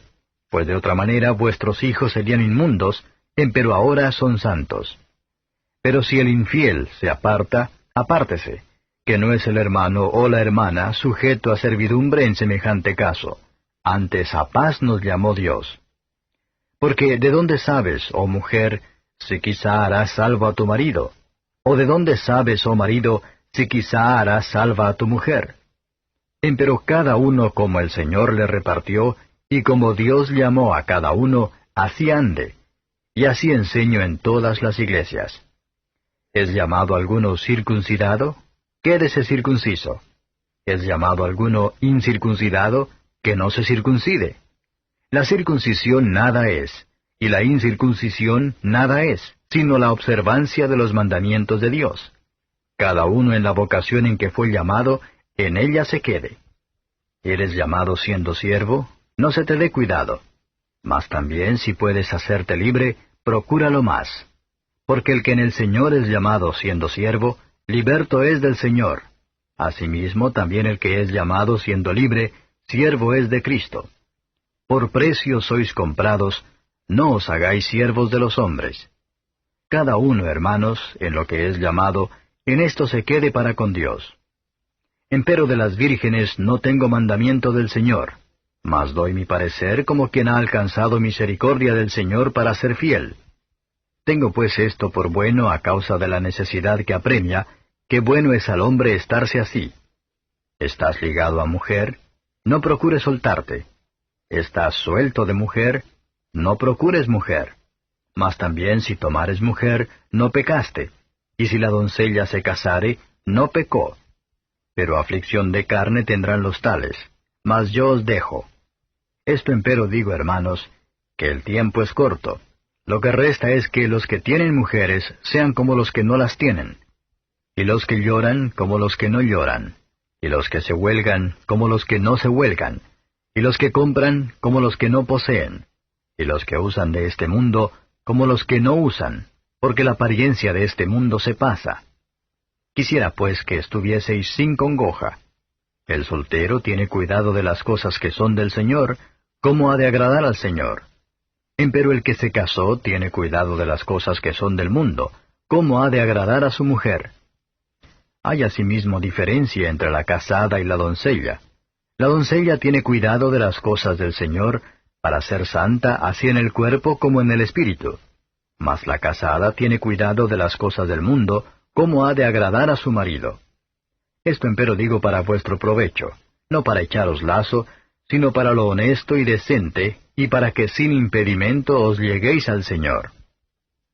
Pues de otra manera vuestros hijos serían inmundos, empero ahora son santos. Pero si el infiel se aparta, apártese, que no es el hermano o la hermana sujeto a servidumbre en semejante caso. Antes a paz nos llamó Dios. Porque ¿de dónde sabes, oh mujer, si quizá harás salvo a tu marido? ¿O de dónde sabes, oh marido, si quizá harás salva a tu mujer? Empero cada uno como el Señor le repartió, y como Dios llamó a cada uno, así ande. Y así enseño en todas las iglesias. ¿Es llamado alguno circuncidado? Quédese circunciso. ¿Es llamado alguno incircuncidado? Que no se circuncide. La circuncisión nada es, y la incircuncisión nada es, sino la observancia de los mandamientos de Dios. Cada uno en la vocación en que fue llamado, en ella se quede. ¿Eres llamado siendo siervo? No se te dé cuidado. Mas también si puedes hacerte libre, procúralo más. Porque el que en el Señor es llamado siendo siervo, liberto es del Señor. Asimismo también el que es llamado siendo libre, siervo es de Cristo. Por precio sois comprados, no os hagáis siervos de los hombres. Cada uno, hermanos, en lo que es llamado, en esto se quede para con Dios. Empero de las vírgenes no tengo mandamiento del Señor, mas doy mi parecer como quien ha alcanzado misericordia del Señor para ser fiel. Tengo pues esto por bueno a causa de la necesidad que apremia, que bueno es al hombre estarse así. ¿Estás ligado a mujer? No procures soltarte. ¿Estás suelto de mujer? No procures mujer. Mas también si tomares mujer, no pecaste. Y si la doncella se casare, no pecó. Pero aflicción de carne tendrán los tales. Mas yo os dejo. Esto empero digo, hermanos, que el tiempo es corto. Lo que resta es que los que tienen mujeres sean como los que no las tienen, y los que lloran como los que no lloran, y los que se huelgan como los que no se huelgan, y los que compran como los que no poseen, y los que usan de este mundo como los que no usan, porque la apariencia de este mundo se pasa. Quisiera pues que estuvieseis sin congoja. El soltero tiene cuidado de las cosas que son del Señor, cómo ha de agradar al Señor. Empero el que se casó tiene cuidado de las cosas que son del mundo, cómo ha de agradar a su mujer. Hay asimismo diferencia entre la casada y la doncella. La doncella tiene cuidado de las cosas del Señor, para ser santa así en el cuerpo como en el espíritu. Mas la casada tiene cuidado de las cosas del mundo, cómo ha de agradar a su marido. Esto empero digo para vuestro provecho, no para echaros lazo, sino para lo honesto y decente, y para que sin impedimento os lleguéis al Señor.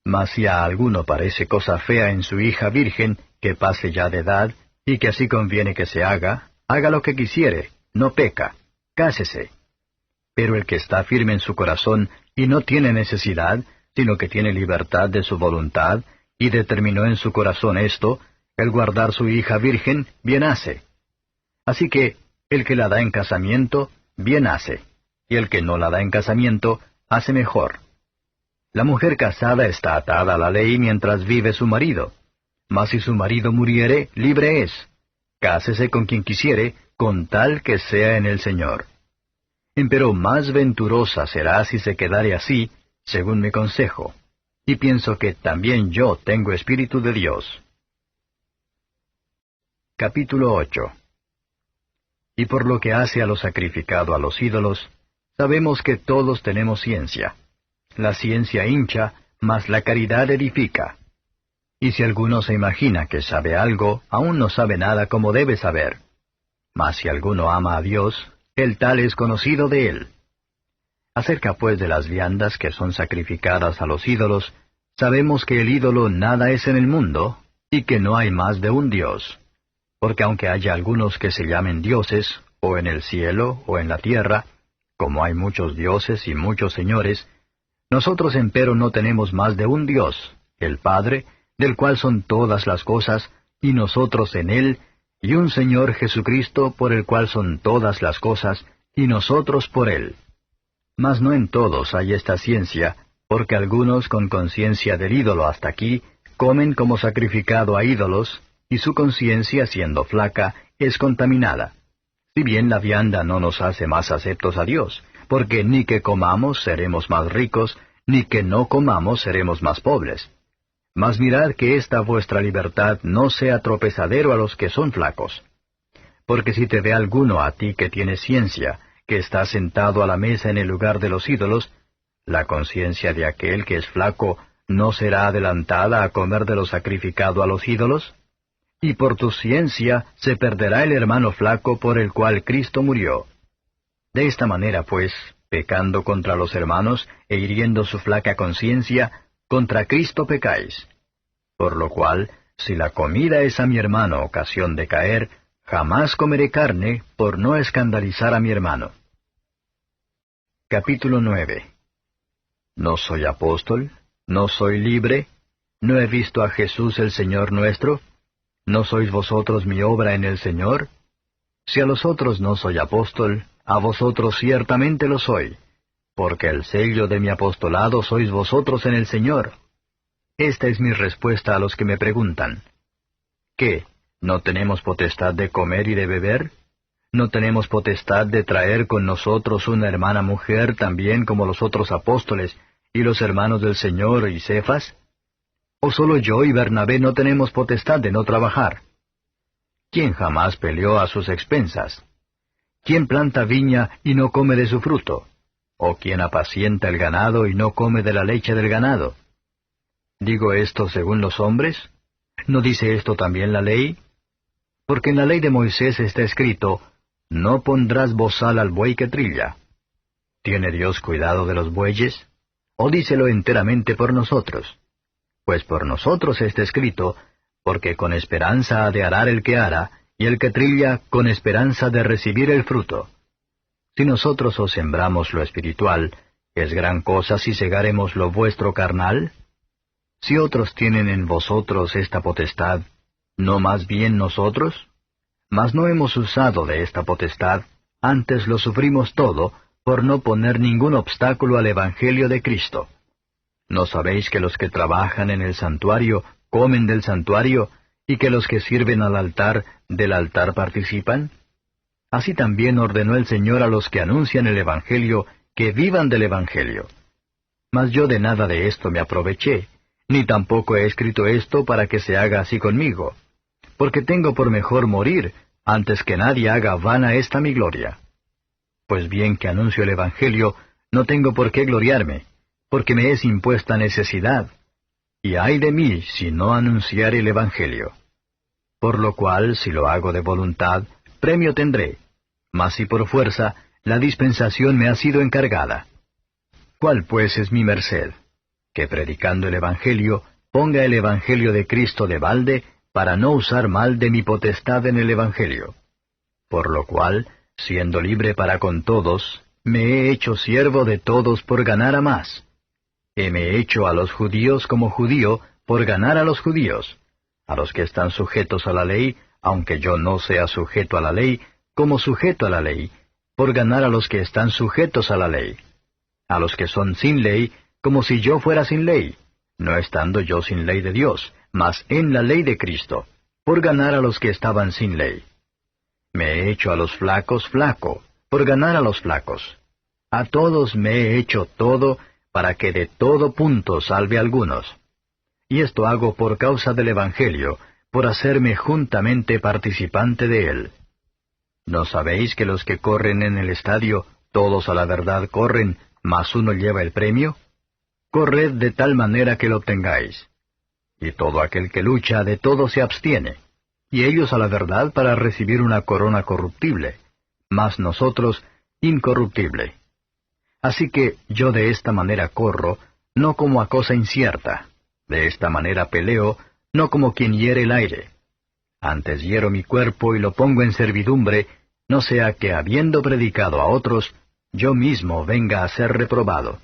Mas si a alguno parece cosa fea en su hija virgen, que pase ya de edad, y que así conviene que se haga lo que quisiere, no peca, cásese. Pero el que está firme en su corazón, y no tiene necesidad, sino que tiene libertad de su voluntad, y determinó en su corazón esto, el guardar su hija virgen, bien hace. Así que, el que la da en casamiento, bien hace, y el que no la da en casamiento, hace mejor. La mujer casada está atada a la ley mientras vive su marido, mas si su marido muriere, libre es. Cásese con quien quisiere, con tal que sea en el Señor. Empero más venturosa será si se quedare así, según mi consejo, y pienso que también yo tengo espíritu de Dios. Capítulo 8. Y por lo que hace a lo sacrificado a los ídolos, sabemos que todos tenemos ciencia. La ciencia hincha, mas la caridad edifica. Y si alguno se imagina que sabe algo, aún no sabe nada como debe saber. Mas si alguno ama a Dios, el tal es conocido de él. Acerca pues de las viandas que son sacrificadas a los ídolos, sabemos que el ídolo nada es en el mundo, y que no hay más de un Dios. Porque aunque haya algunos que se llamen dioses, o en el cielo, o en la tierra, como hay muchos dioses y muchos señores, nosotros empero no tenemos más de un Dios, el Padre, del cual son todas las cosas, y nosotros en Él, y un Señor Jesucristo, por el cual son todas las cosas, y nosotros por Él. Mas no en todos hay esta ciencia, porque algunos con conciencia del ídolo hasta aquí, comen como sacrificado a ídolos, y su conciencia, siendo flaca, es contaminada. Si bien la vianda no nos hace más aceptos a Dios, porque ni que comamos seremos más ricos, ni que no comamos seremos más pobres. Mas mirad que esta vuestra libertad no sea tropezadero a los que son flacos. Porque si te ve alguno a ti que tienes ciencia, que está sentado a la mesa en el lugar de los ídolos, la conciencia de aquel que es flaco no será adelantada a comer de lo sacrificado a los ídolos. Y por tu ciencia se perderá el hermano flaco por el cual Cristo murió. De esta manera, pues, pecando contra los hermanos e hiriendo su flaca conciencia, contra Cristo pecáis. Por lo cual, si la comida es a mi hermano ocasión de caer, jamás comeré carne por no escandalizar a mi hermano. Capítulo 9. ¿No soy apóstol? ¿No soy libre? ¿No he visto a Jesús el Señor nuestro? ¿No sois vosotros mi obra en el Señor? Si a los otros no soy apóstol, a vosotros ciertamente lo soy, porque el sello de mi apostolado sois vosotros en el Señor. Esta es mi respuesta a los que me preguntan. ¿Qué? ¿No tenemos potestad de comer y de beber? ¿No tenemos potestad de traer con nosotros una hermana mujer también como los otros apóstoles y los hermanos del Señor y Cefas? ¿O solo yo y Bernabé no tenemos potestad de no trabajar? ¿Quién jamás peleó a sus expensas? ¿Quién planta viña y no come de su fruto? ¿O quién apacienta el ganado y no come de la leche del ganado? ¿Digo esto según los hombres? ¿No dice esto también la ley? Porque en la ley de Moisés está escrito, no pondrás bozal al buey que trilla. ¿Tiene Dios cuidado de los bueyes? ¿O dícelo enteramente por nosotros? Pues por nosotros está escrito, porque con esperanza ha de arar el que ara, y el que trilla con esperanza de recibir el fruto. Si nosotros os sembramos lo espiritual, ¿es gran cosa si segaremos lo vuestro carnal? Si otros tienen en vosotros esta potestad, ¿no más bien nosotros? Mas no hemos usado de esta potestad, antes lo sufrimos todo, por no poner ningún obstáculo al Evangelio de Cristo. ¿No sabéis que los que trabajan en el santuario comen del santuario, y que los que sirven al altar del altar participan? Así también ordenó el Señor a los que anuncian el Evangelio que vivan del Evangelio. Mas yo de nada de esto me aproveché, ni tampoco he escrito esto para que se haga así conmigo, porque tengo por mejor morir, antes que nadie haga vana esta mi gloria. Pues bien que anuncio el Evangelio, no tengo por qué gloriarme, porque me es impuesta necesidad, y ay de mí si no anunciare el Evangelio. Por lo cual, si lo hago de voluntad, premio tendré, mas si por fuerza, la dispensación me ha sido encargada. ¿Cuál pues es mi merced? Que predicando el Evangelio, ponga el Evangelio de Cristo de balde, para no usar mal de mi potestad en el Evangelio. Por lo cual, siendo libre para con todos, me he hecho siervo de todos por ganar a más. Heme hecho a los judíos como judío, por ganar a los judíos, a los que están sujetos a la ley, aunque yo no sea sujeto a la ley, como sujeto a la ley, por ganar a los que están sujetos a la ley. A los que son sin ley, como si yo fuera sin ley, no estando yo sin ley de Dios, mas en la ley de Cristo, por ganar a los que estaban sin ley. Me he hecho a los flacos flaco, por ganar a los flacos. A todos me he hecho todo, para que de todo punto salve a algunos. Y esto hago por causa del Evangelio, por hacerme juntamente participante de él. ¿No sabéis que los que corren en el estadio, todos a la verdad corren, mas uno lleva el premio? Corred de tal manera que lo obtengáis. Y todo aquel que lucha de todo se abstiene, y ellos a la verdad para recibir una corona corruptible, mas nosotros incorruptible. Así que yo de esta manera corro, no como a cosa incierta, de esta manera peleo, no como quien hiere el aire. Antes hiero mi cuerpo y lo pongo en servidumbre, no sea que habiendo predicado a otros, yo mismo venga a ser reprobado.